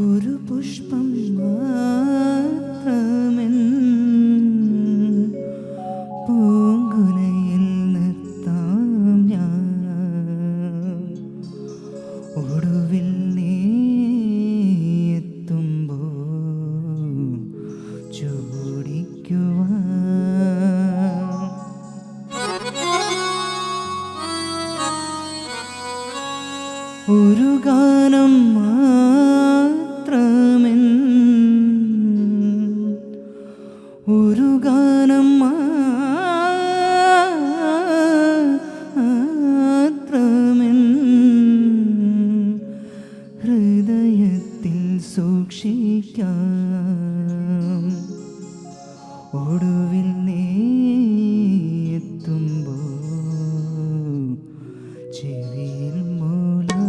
ഒരു പുഷ്പം മാത്രമെൻ പൂങ്കുലയിൽ നിർത്താം ഞാൻ, ഒടുവിൽ നീ എത്തുമ്പോൾ ചൂടിക്കുവാൻ. ഒരു ഗാനം മാത്രമെൻ, ഒരു ഗാനം മാത്രമെൻ ഹൃദയത്തിൽ സൂക്ഷിക്കാം, ഒടുവിൽ നീ എത്തുമ്പോൾ ചെവിയിൽ മൂളാം.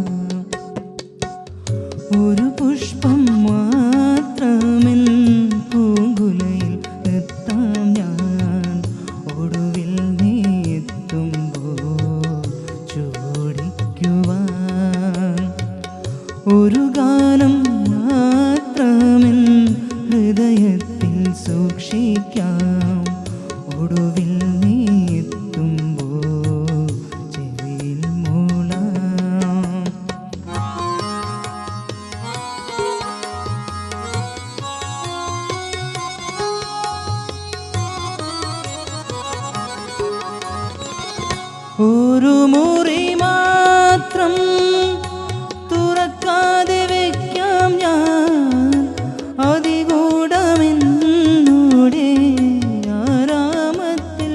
ഒരു പുഷ്പം മാത്രമെൻ പൂങ്കുലയിൽ നിർത്താം ഞാൻ, ഒടുവിൽ നീ എത്തുമ്പോൾ ചൂടിക്കുവാൻ. ഒരു ഗാനം മാത്രമെൻ ഹൃദയത്തിൽ സൂക്ഷിക്കാം, ഒടുവിൽ നീ എത്തുമ്പോൾ ചെവിയിൽ മൂളാം. ഒരു മുറി മാത്രം തുറക്കാതെ വയ്ക്കാം ഞാൻ, അതികൂടമെന്നൂടെ ആരാമത്തിൽ.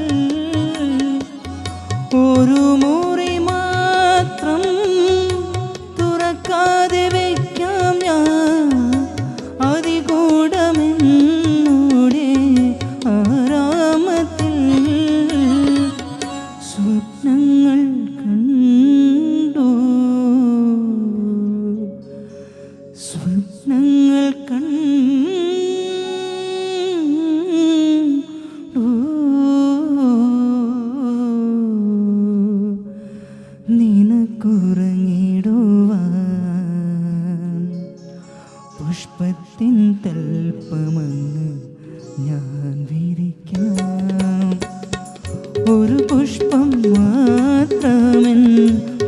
ഒരു മുറി മാത്രം തുറക്കാതെ വയ്ക്കാം ഞാൻ, അതികൂടമെന്നൂടെ ആരാമത്തിൽ. സ്വപ്നങ്ങൾ കണ്ടു, സ്വപ്നങ്ങൾ കണ്ടു, നിനക്കുറങ്ങിടുവാൻ പുഷ്പത്തിൻ തൽപ്പമങ്ങ് ഞാൻ വിരിക്കാം. ഒരു പുഷ്പം മാത്രമെൻ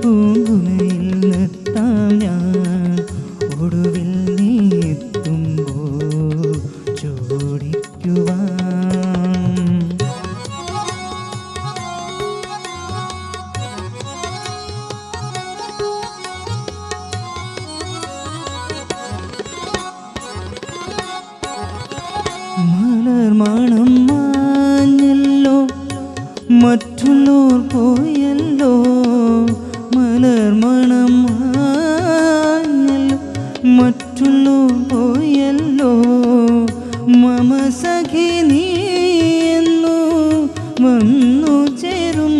പൂങ്കുലയിൽ നിർത്താം ഞാൻ, ഒടുവിൽ നീ എത്തുമ്പോൾ ചൂടിക്കുവാൻ. മലർമണം മാഞ്ഞല്ലോ, മറ്റുള്ളോർ പോയല്ലോ, മലർമണം മാഞ്ഞല്ലോ, മറ്റുള്ളോർ പോയല്ലോ. മമ സഖി നീ എന്നു വന്നു ചേരും,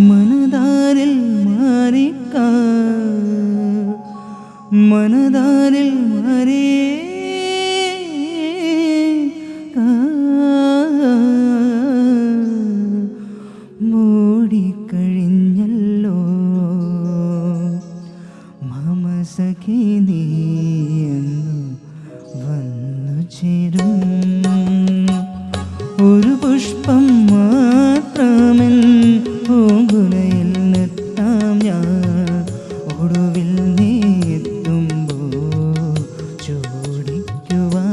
മനതാരിൽ മാറിക്ക, മനതാരിൽ മാറിയേ മൂടിക്കഴിഞ്ഞല്ലോ. മമ സഖി നീ എന്ന് വന്നു ചേരും. ഒരു പുഷ്പം മാത്രമെൻ പൂങ്കുലയിൽ നിർത്താം ഞാൻ, ഒടുവിൽ നീ എത്തുമ്പോൾ ചൂടിക്കുവാൻ.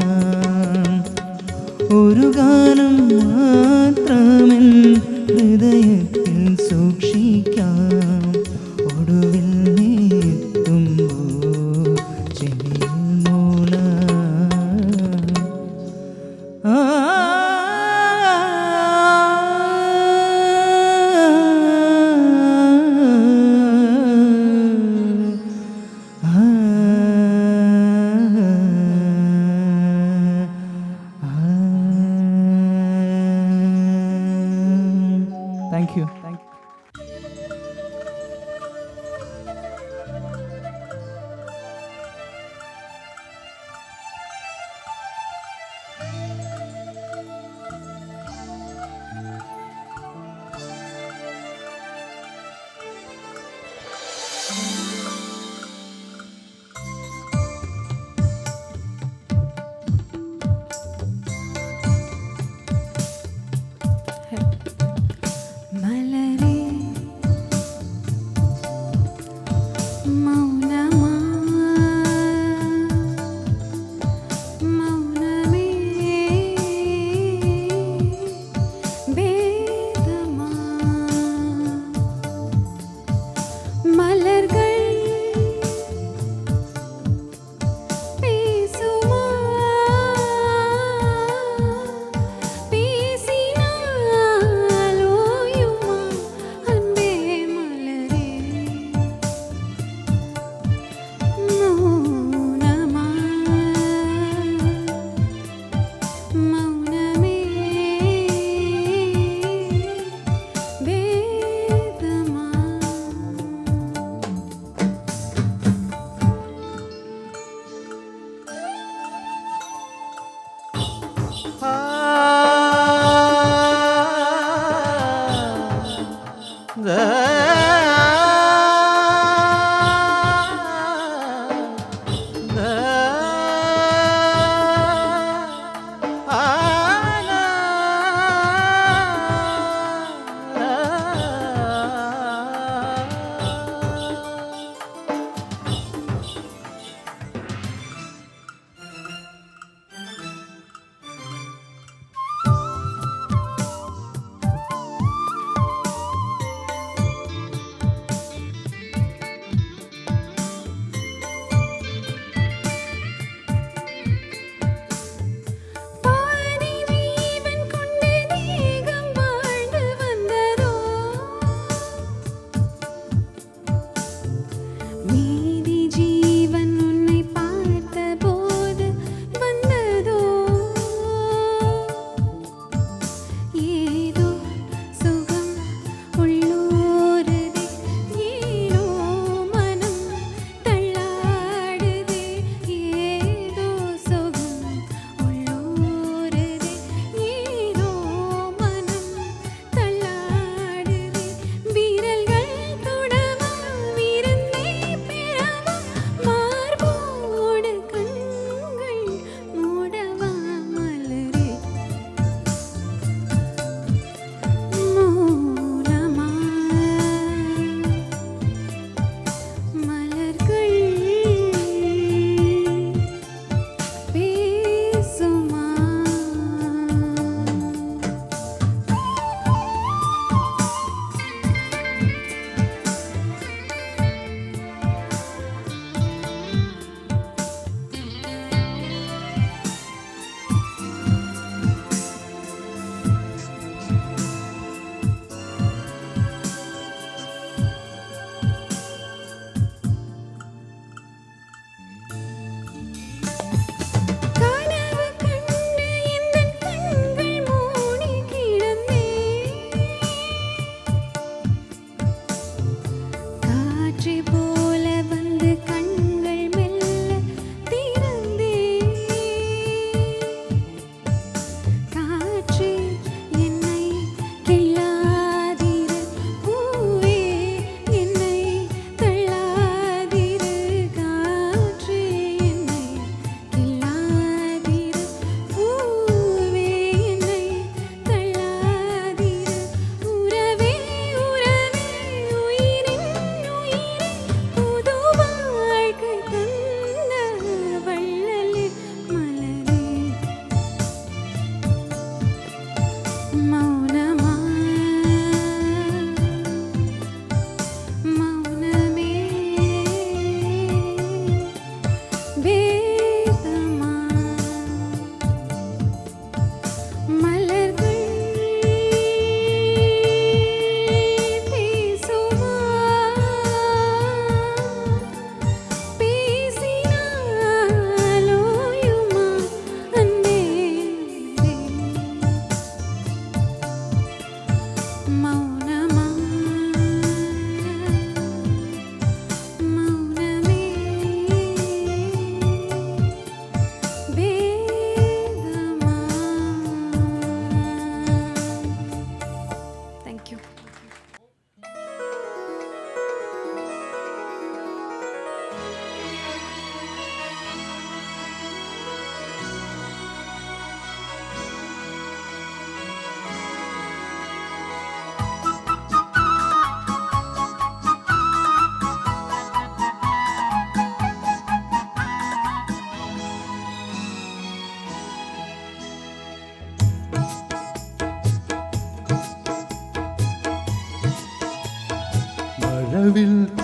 ഒരു ഗാനം മാത്രമെൻ ഹൃദയത്തിൽ സൂക്ഷിക്കാം, ഒടുവിൽ നീ എത്തുമ്പോൾ மௌனமா மௌனமே வேதமா மலர்கள் பேசுமா பேசினால் ஓயுமா அன்பே மலரே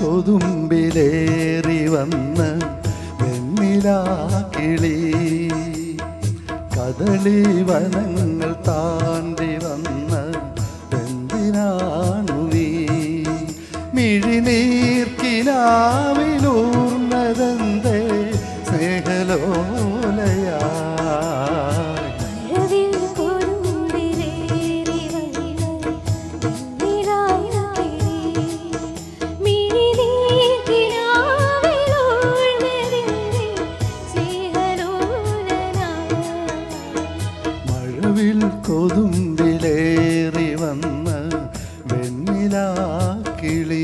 കൊതുമ്പിലേറി വന്ന് വെണ്ണിലാക്കിളി കദളി വനങ്ങൾ താണ്ടി വന്ന് എന്തിനാണു നീ മിഴിനീർക്കിനാവിലൂർന്നതെന്തേ സ്നേഹലോലയാ കൊതുമ്പിലേറി വന്ന് വെണ്ണിലാക്കിളി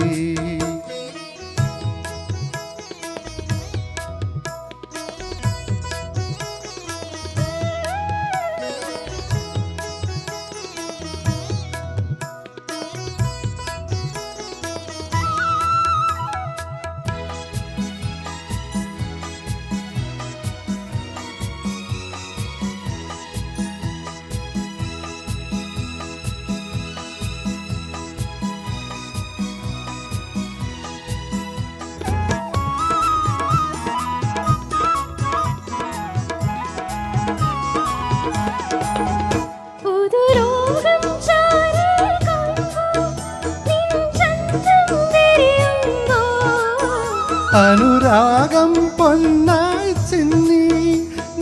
അനുരാഗം പൊന്നായി ചിന്നി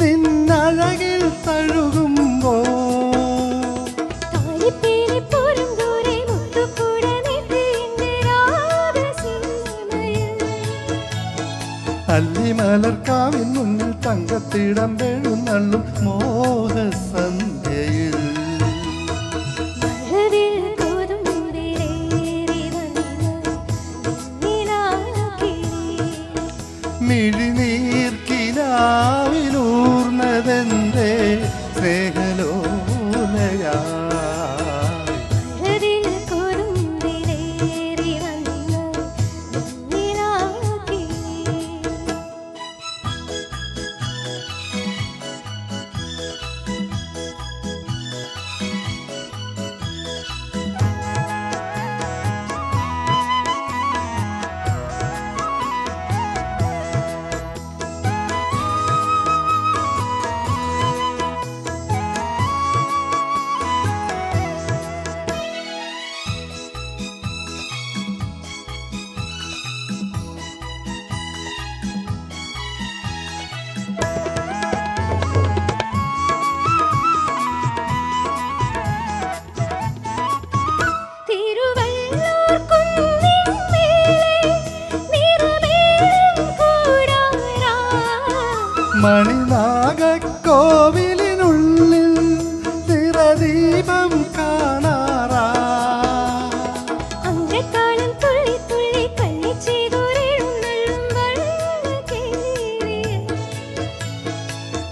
നിന്നഴകിൽ തഴുകുമ്പോ അല്ലിമലർക്കാവിൻ മുന്നിൽ തങ്കത്തിടം വേഴുന്നള്ളും മോഹസന്ധ്യയിൽ മിഴിനീർക്കിനാവിലൂർന്നതെന്തേ സ്നേഹലോലയാ മണിനാഗക്കോവിലിനുള്ളിൽ നിറദീപം കാണാറാ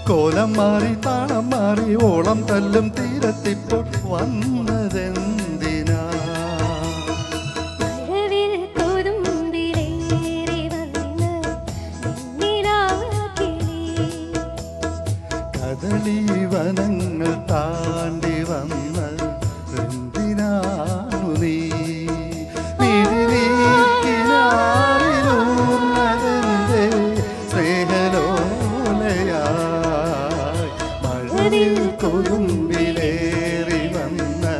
കോലം മാറി താളം മാറി ഓളം തല്ലും തീരത്തിപ്പോൾ വന്നതെന്തിനാ കദളി വനങ്ങൾ താണ്ടി വന്ന് എന്തിനാണു നീ മിഴിനീർക്കിനാവിലൂർന്നതെന്തേ സ്നേഹലോലയായി മഴവിൽ കൊതുമ്പിലേറി വന്ന്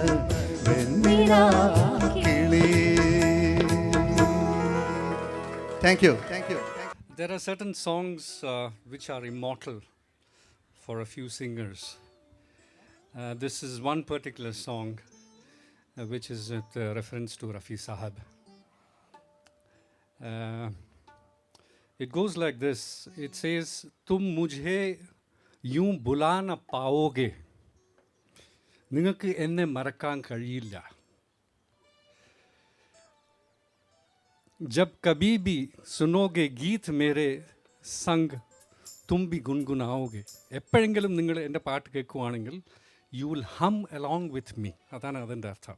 വെണ്ണിലാക്കിളി. Thank you. There are certain songs which are immortal for a few singers. This is one particular song which is with reference to Rafi Sahab. It goes like this. It says, "Tum mujhe यूं बुला न पाओगे, നിങ്ങൾക്ക് എന്നെ മറക്കാൻ കഴിയില്ല. जब कभी भी सुनोगे गीत मेरे संग तुम भी गुनगुनाओगे. എപ്പോഴെങ്കിലും നിങ്ങൾ എൻ്റെ പാട്ട് കേൾക്കുവാണെങ്കിൽ you will hum along with me. അതാണ് അതിൻ്റെ അർത്ഥം.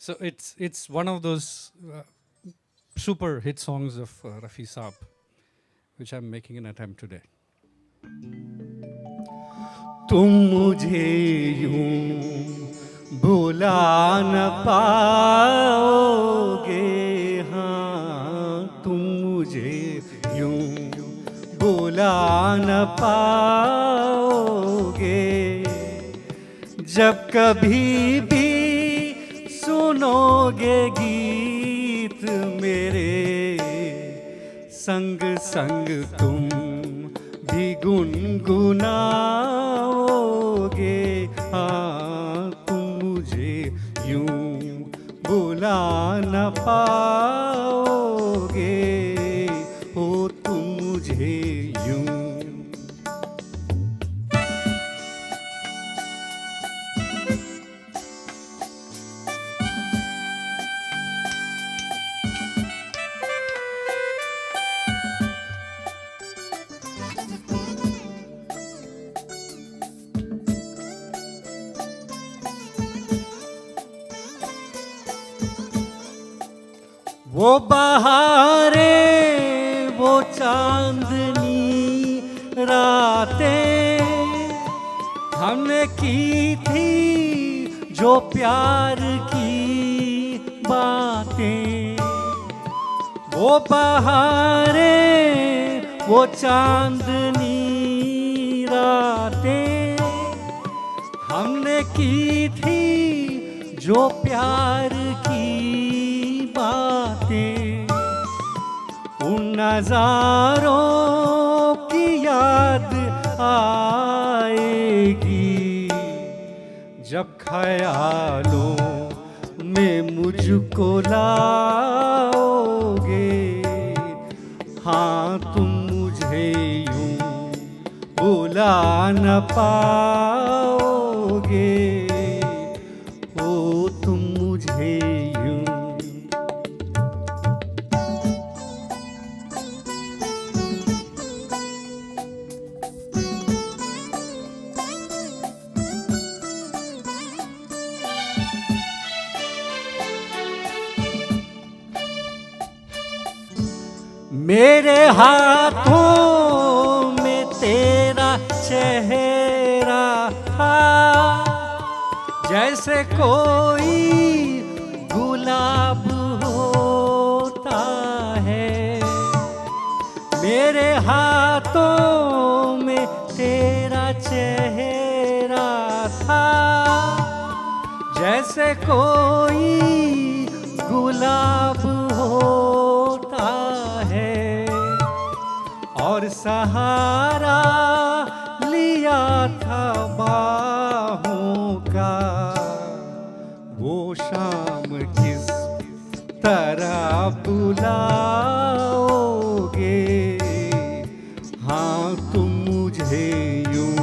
So it's one of those super hit songs of Rafi Saab, which I'm making an attempt today. तुम मुझे यूं भुला न पाओगे, हाँ मुझे यूं बुला न पाओगे। जब कभी भी सुनोगे गीत मेरे, संग संग तुम भी गुनगुनाओगे। हाँ, तुम मुझे यूं बुला न पाओगे, हो तुम मुझे यूं। वो बहारें, वो चांदनी रातें हमने की थी, जो प्यार की बातें। वो बहारें, वो चांदनी रातें हमने की थी, जो प्यार की बातें। उन नजारों की याद आएगी, जब ख्यालों में मुझको लाओगे। हाँ, तुम मुझे यूं बुला न पाओगे, ओ तुम मुझे यूं। मेरे हाथों में तेरा चेहरा था, जैसे कोई गुलाब होता है। मेरे हाथों में तेरा चेहरा था, जैसे कोई गुलाब होता है। और सहारा लिया था बाहों का, वो शाम किस तरह बुलाओगे। हाँ, तुम मुझे यूं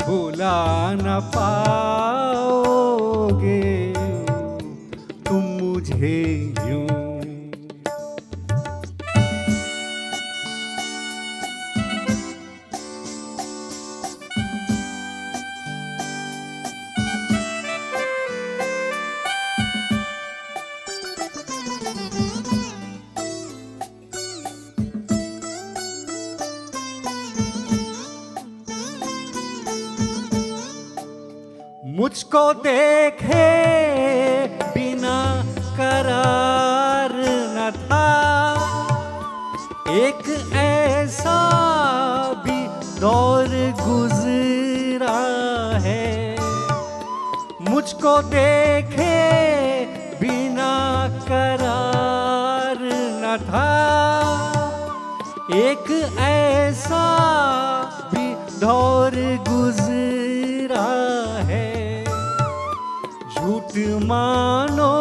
बुला न पाओगे, तुम मुझे यूं। मुझको देखे बिना करार न था, एक ऐसा भी दौर गुजरा है। मुझको देखे बिना करार न था, एक ऐसा भी दौर गुजरा है। झूठ मानो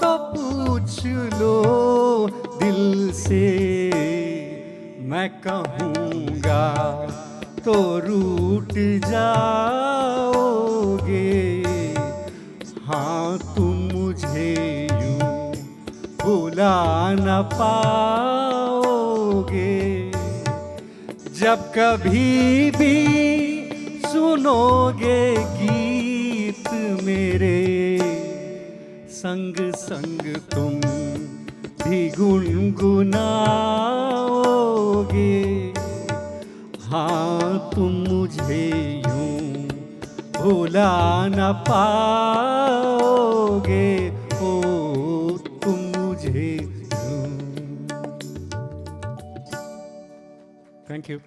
तो पूछ लो दिल से, मैं कहूँगा तो रूठ जाओगे। हाँ, तुम मुझे यूं भुला न पाओगे। जब कभी भी सुनोगे गीत मेरे, संग संग तुम भी गुनगुनाओगे। हाँ, तुम मुझे यूं भुला न पाओगे, ओ तुम मुझे यूं। Thank you.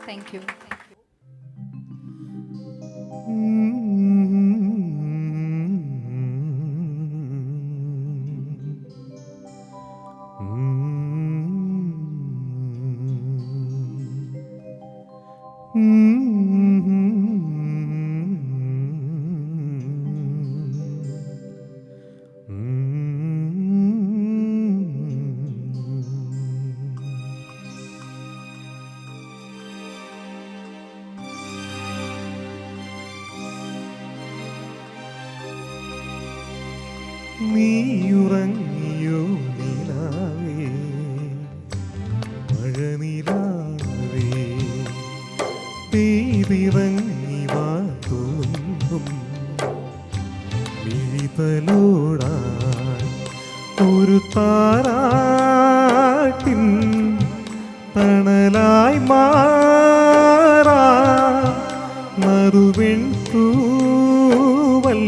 Thank you. നീയുറങ്ങിയോ നിലാവേ തണലായി മാറാ നറുവെൺ തൂവൽ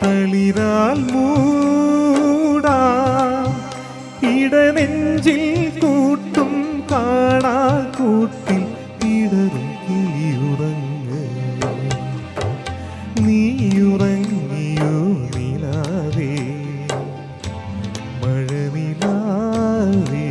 തളിരാൽ മൂടാ ഇടനെഞ്ചിൽ കൂട്ടും കാണാ കൂട്ടിൽ ഇടറും കിളിയുറങ്ങ് നീയുറങ്ങിയോ നിലാവേ മഴനിലാവേ.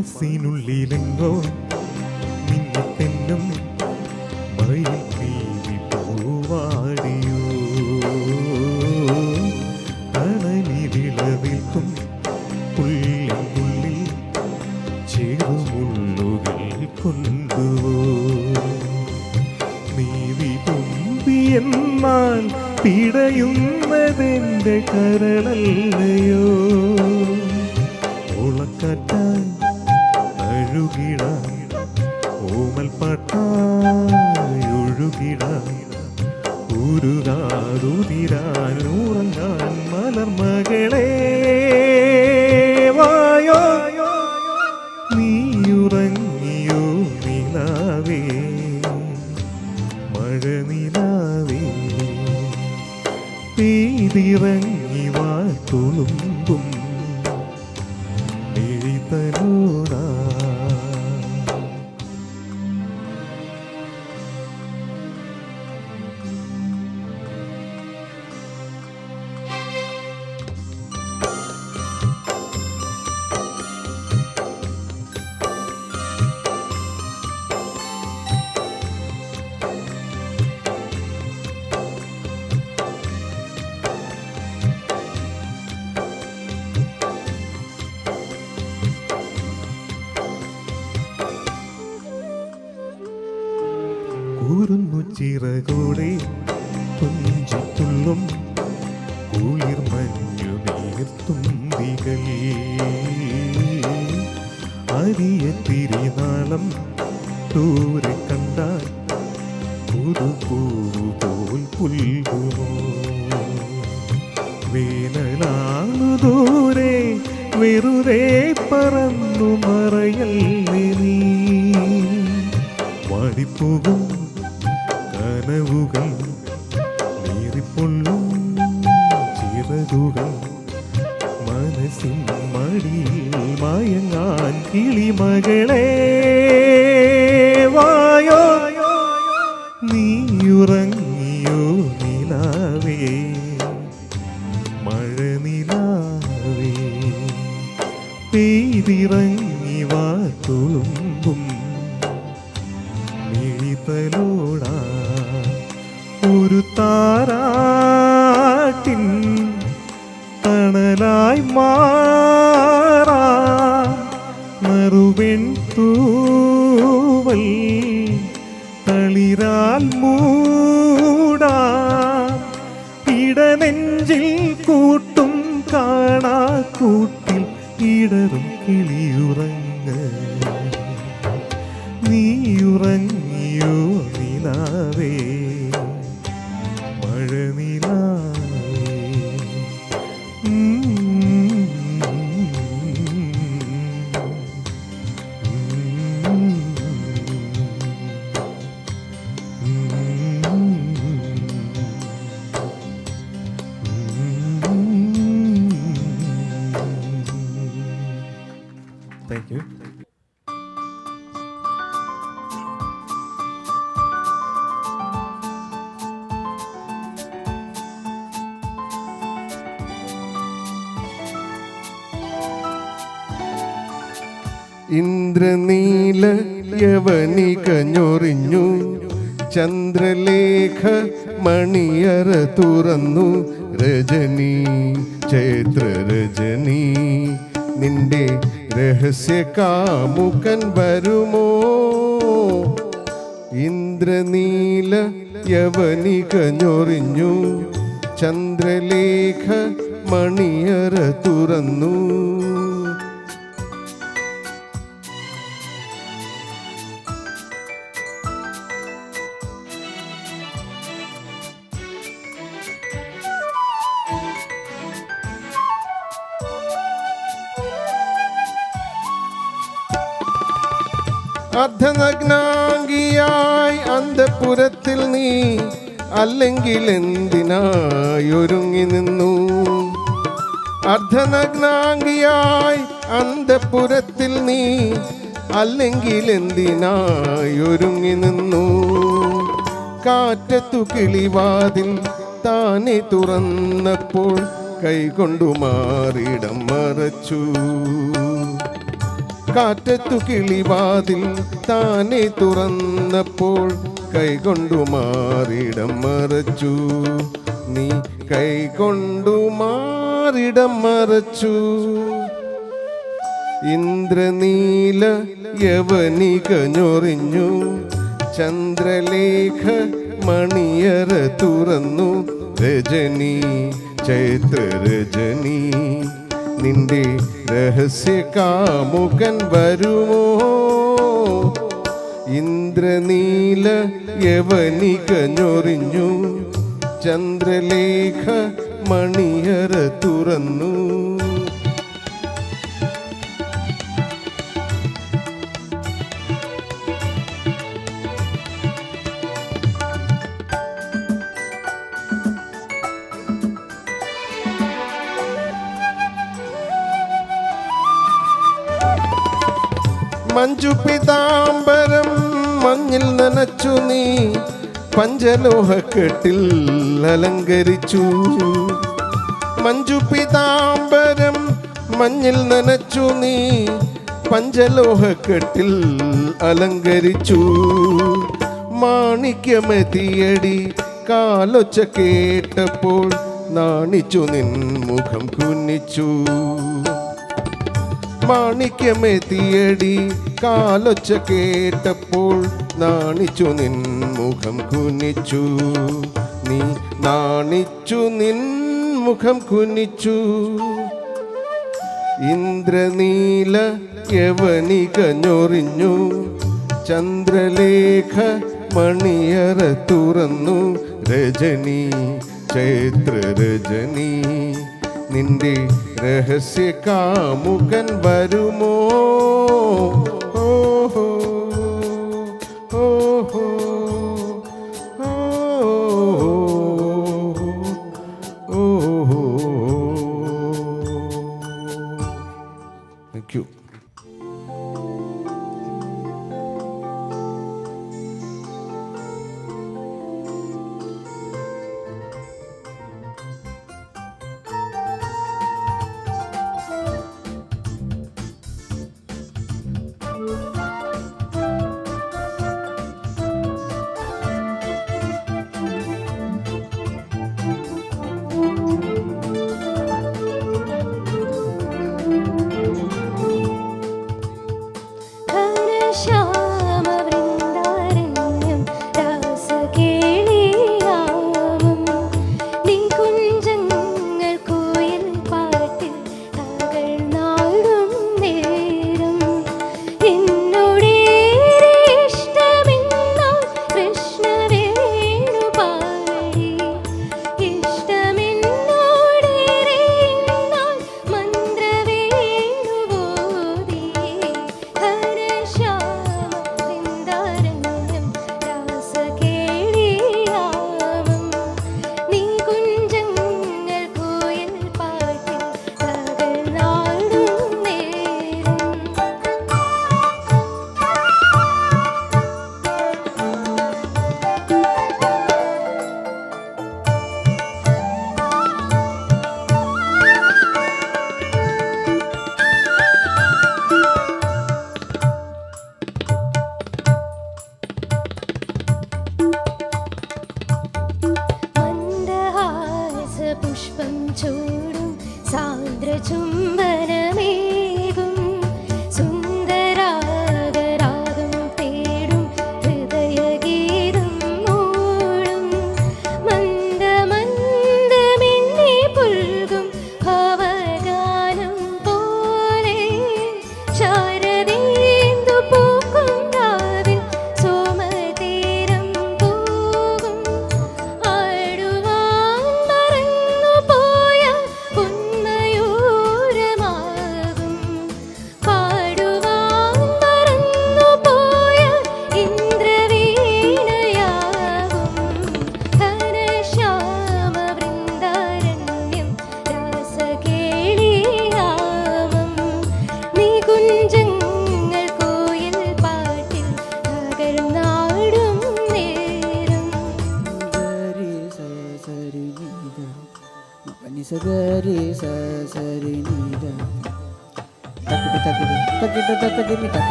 മനസ്സിനുള്ളിലെങ്ങോ മിന്നിത്തെന്നും മയിൽ പീലി പൂവാടിയോ തണലിവിളവിൽക്കും പുള്ളിനുള്ളിൽ ചെറുമുള്ളുകൾ കൊണ്ടുവോ നീവി തുമ്പിയെന്നാൽ പിടയുന്നതെൻ്റെ കരളല്ലയോ ഓളക്കാറ്റായി അഴുകിടാൻ ഓമൽ പാട്ടായി ഒഴുകിടാൻ ഉരുകാതുതിരാൻ ഉറങ്ങാൻ മലർമകളെ വായോ നീയുറങ്ങിയോ നിലാവേ മഴനിലാവേ പെയ്തിറങ്ങി വാ തുളുമ്പും എഴുതലോടാ. കൂറുന്നു ചിറകോടെ കൊഞ്ചിത്തുള്ളും കുളിർ മഞ്ഞു നീർത്തുമ്പികൾ അരിയ തിരിനാളം ദൂരെ കണ്ടാൽ പുതുപൂവ് പോൽ പുൽകുമോ വേനലാണു ദൂരെ വെറുതെ പറന്നു മറയല്ലേ നീ വാടിപ്പോകും കനവുകൾ നീറിപ്പൊള്ളും ചിറകുകൾ മനസ്സിൻ മടിയിൽ മയങ്ങാൻ കിളിമകളെ വായോ നീയുറങ്ങിയോ നിലാവേ മഴനിലാവേ പെയ്തിറങ്ങി വാ തുളുമ്പും മിഴിതലോടാ ഒരു താരാട്ടിൻ തണലായി മാറാ നറുവെൺ തൂവൽ തളിരാൽ മൂടാ ഇടനെഞ്ചിൽ കൂട്ടും കാണാ കൂട്ടിൽ ഇടറും കിളിയുറങ്ങ് നീയുറങ്ങിയോ നിലാവേ മഴനിലാവേ. Thank you. ഇന്ദ്രനീല യവനിക ഞൊറിഞ്ഞു ചന്ദ്രലേഖ മണിയറ തുറന്നു രജനി ചൈത്ര രജനി നിന്റെ രഹസ്യ കാമുകൻ വരുമോ? ഇന്ദ്രനീല യവനിക ഞൊറിഞ്ഞു, ചന്ദ്രലേഖ മണിയറ തുറന്നു. അർദ്ധനഗ്നാംഗിയായി അന്തഃപുരത്തിൽ നീ, അല്ലെങ്കിൽ എന്തിനായി ഒരുങ്ങി നിന്നു? അർദ്ധനഗ്നാംഗിയായി അന്തഃപുരത്തിൽ നീ, അല്ലെങ്കിൽ എന്തിനായി ഒരുങ്ങി നിന്നു? കാറ്റത്തു കിളിവാതിൽ താനെ തുറന്നപ്പോൾ കൈകൊണ്ടു മാറിടം മറച്ചു. കാറ്റത്തു കിളിവാതിൽ താനെ തുറന്നപ്പോൾ കൈകൊണ്ടു മാറിടം മറച്ചു. നീ കൈകൊണ്ടു മാറിടം മറച്ചു. ഇന്ദ്രനീല യവനിക ഞൊറിഞ്ഞു, ചന്ദ്രലേഖ മണിയറ തുറന്നു. രജനി ചൈത്ര രജനി, നിന്റെ രഹസ്യ കാമുകൻ വരുമോ? ഇന്ദ്രനീല യവനിക ഞൊറിഞ്ഞു, ചന്ദ്രലേഖ മണിയറ തുറന്നു. മഞ്ജു പീതാംബരം മഞ്ഞിൽ നനച്ചു നീ, പഞ്ചലോഹക്കെട്ടിൽ അലങ്കരിച്ചു. മഞ്ജു പീതാംബരം മഞ്ഞിൽ നനച്ചു നീ, പഞ്ചലോഹക്കെട്ടിൽ അലങ്കരിച്ചു. മാണിക്യമതിയടി കാലൊച്ച കേട്ടപ്പോൾ നാണിച്ചു നിൻ മുഖം കുനിച്ചു. മാണിക്യമേത്തിയടി കാലൊച്ച കേട്ടപ്പോൾ നാണിച്ചു നിൻ മുഖം കുനിച്ചു. നീ നാണിച്ചു നിൻ മുഖം കുനിച്ചു. ഇന്ദ്രനീല യവനിക ഞൊറിഞ്ഞു, ചന്ദ്രലേഖ മണിയറ തുറന്നു. രജനി ചൈത്ര രജനി, നിന്റെ രഹസ്യ കാമുകൻ വരുമോ? ഓഹോ ഓഹോ ഓഹോ. Thank you.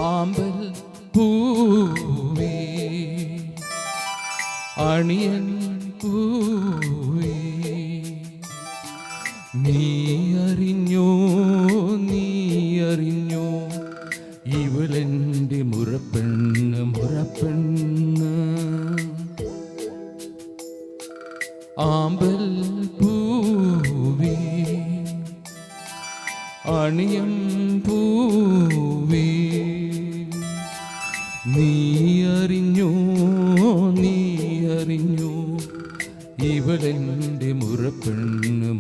ആമ്പൽ പൂവേ അണിയൻ പൂവേ നീ അറിഞ്ഞോ ഇവളെൻ്റെ മുറപ്പെണ്ണ് ആമ്പൽ പൂവേ അണിയൻ പൂവേ നീ അറിഞ്ഞോ ഇവളെൻ്റെ മുറപ്പെണ്ണ്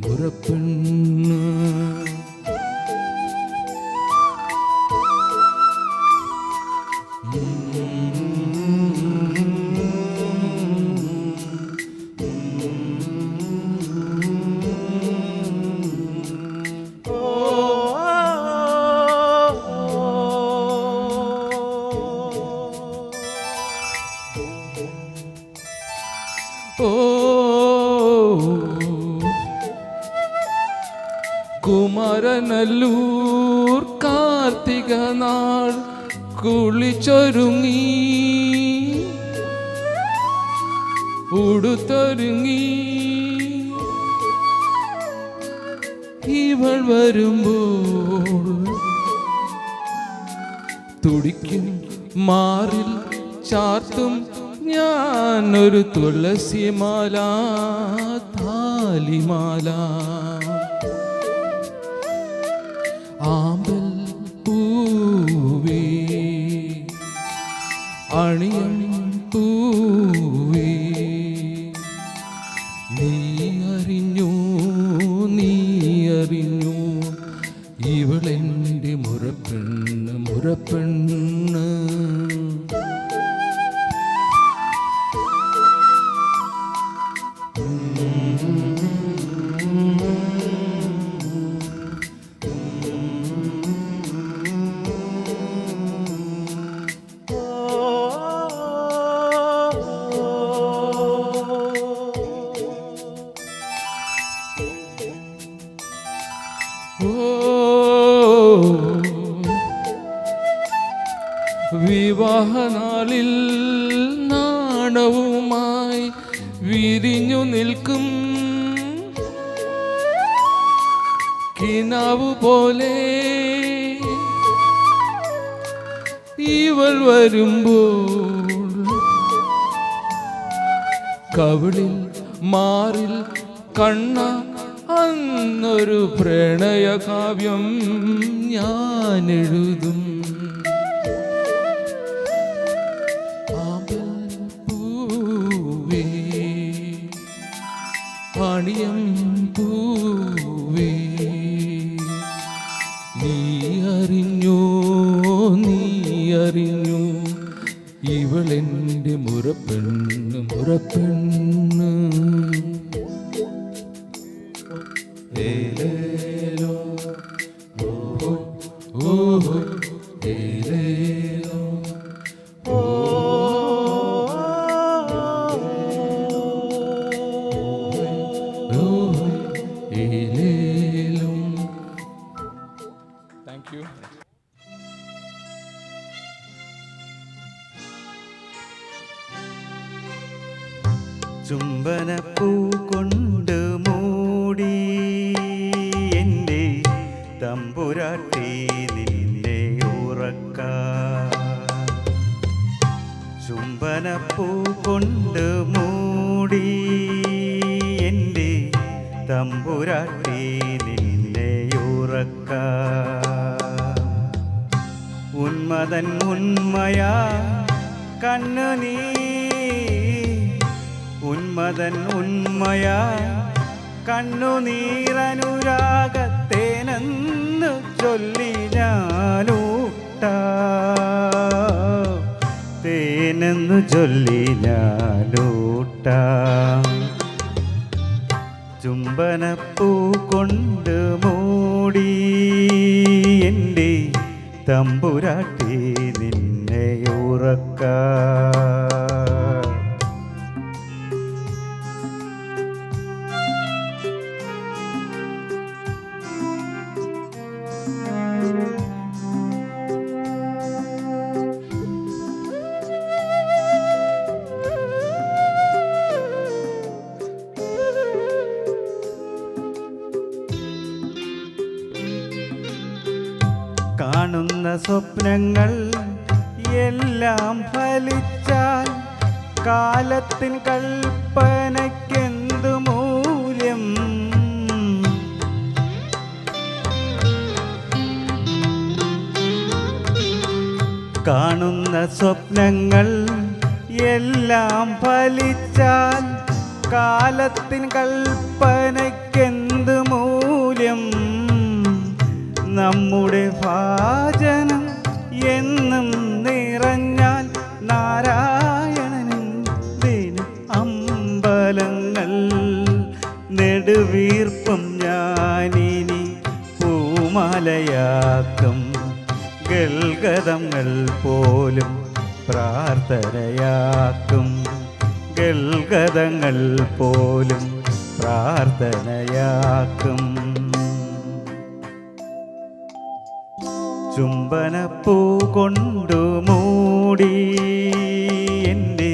കുമരനല്ലൂർ കാർത്തിക നാൾ കുളിച്ചൊരുങ്ങി ഉടുത്തൊരുങ്ങി ഇവൾ വരുമ്പോൾ തുടിക്കും മാറിൽ ചാർത്തും ഞാനൊരു തുളസിമാല താലിമാല ആമ്പൽ പൂവേ അണിയൻ പൂവേ നീ അറിഞ്ഞു ഇവളെൻ്റെ മുറപ്പെണ്ണ് വിവാഹനാളിൽ നാണവുമായി വിരിഞ്ഞു നിൽക്കും കിനാവു പോലെ ഇവൾ വരുമ്പോൾ കവിളിൽ മാറിൽ കണ്ണ അന്നൊരു പ്രണയകാവ്യം ഞാൻ എഴുതും. പൂവേ പാണിയം പൂവേ നീ അറിഞ്ഞോ ഇവളെൻ്റെ മുറപ്പെണ്ണ് ഏലേലോ ഓഹോ ഏലേലോ ഏലേലോ. Thank you. ചുംബനപ്പൂ കൊണ്ട് മൂടി എൻ്റെ തമ്പുരാട്ടി നിന്നെ ഉറക്കാൻ. ചുംബനപ്പൂ കൊണ്ട് മൂടി എൻ്റെ തമ്പുരാട്ടി നിന്നെ ഉറക്കാൻ. ഉന്മതൻ ഉന്മയാ കണ്ണുനീ ഉന്മതൻ ഉന്മയാ കണ്ണുനീരനുരാഗത്തേനെന്ന് ചൊല്ലി ഞാനൂട്ടാ തേനെന്ന് ചൊല്ലി ഞാനൂട്ടാ. ചുംബനപ്പൂ കൊണ്ട് മൂടി എൻ്റെ തമ്പുരാട്ടി നിന്നെ ഉറക്കാൻ. കാണുന്ന സ്വപ്നങ്ങൾ എല്ലാം ഫലിച്ചാൽ കാലത്തിൻ കൽപ്പനയ്ക്കെന്തു മൂല്യം. കാണുന്ന സ്വപ്നങ്ങൾ എല്ലാം ഫലിച്ചാൽ കാലത്തിൻ കൽപ്പനയ്ക്കെന്തു മൂല്യം. നമ്മുടെ ഭാജനം എന്നും നിറഞ്ഞാൽ നാരായണനിന് അമ്പലങ്ങൾ. നെടുവീർപ്പും ഞാനിനി പൂമാലയാക്കും ഗൽഗതങ്ങൾ പോലും പ്രാർത്ഥനയാക്കും. ഗൽഗതങ്ങൾ പോലും പ്രാർത്ഥനയാക്കും. ചുംബനപ്പൂ കൊണ്ടു മൂടി എൻ്റെ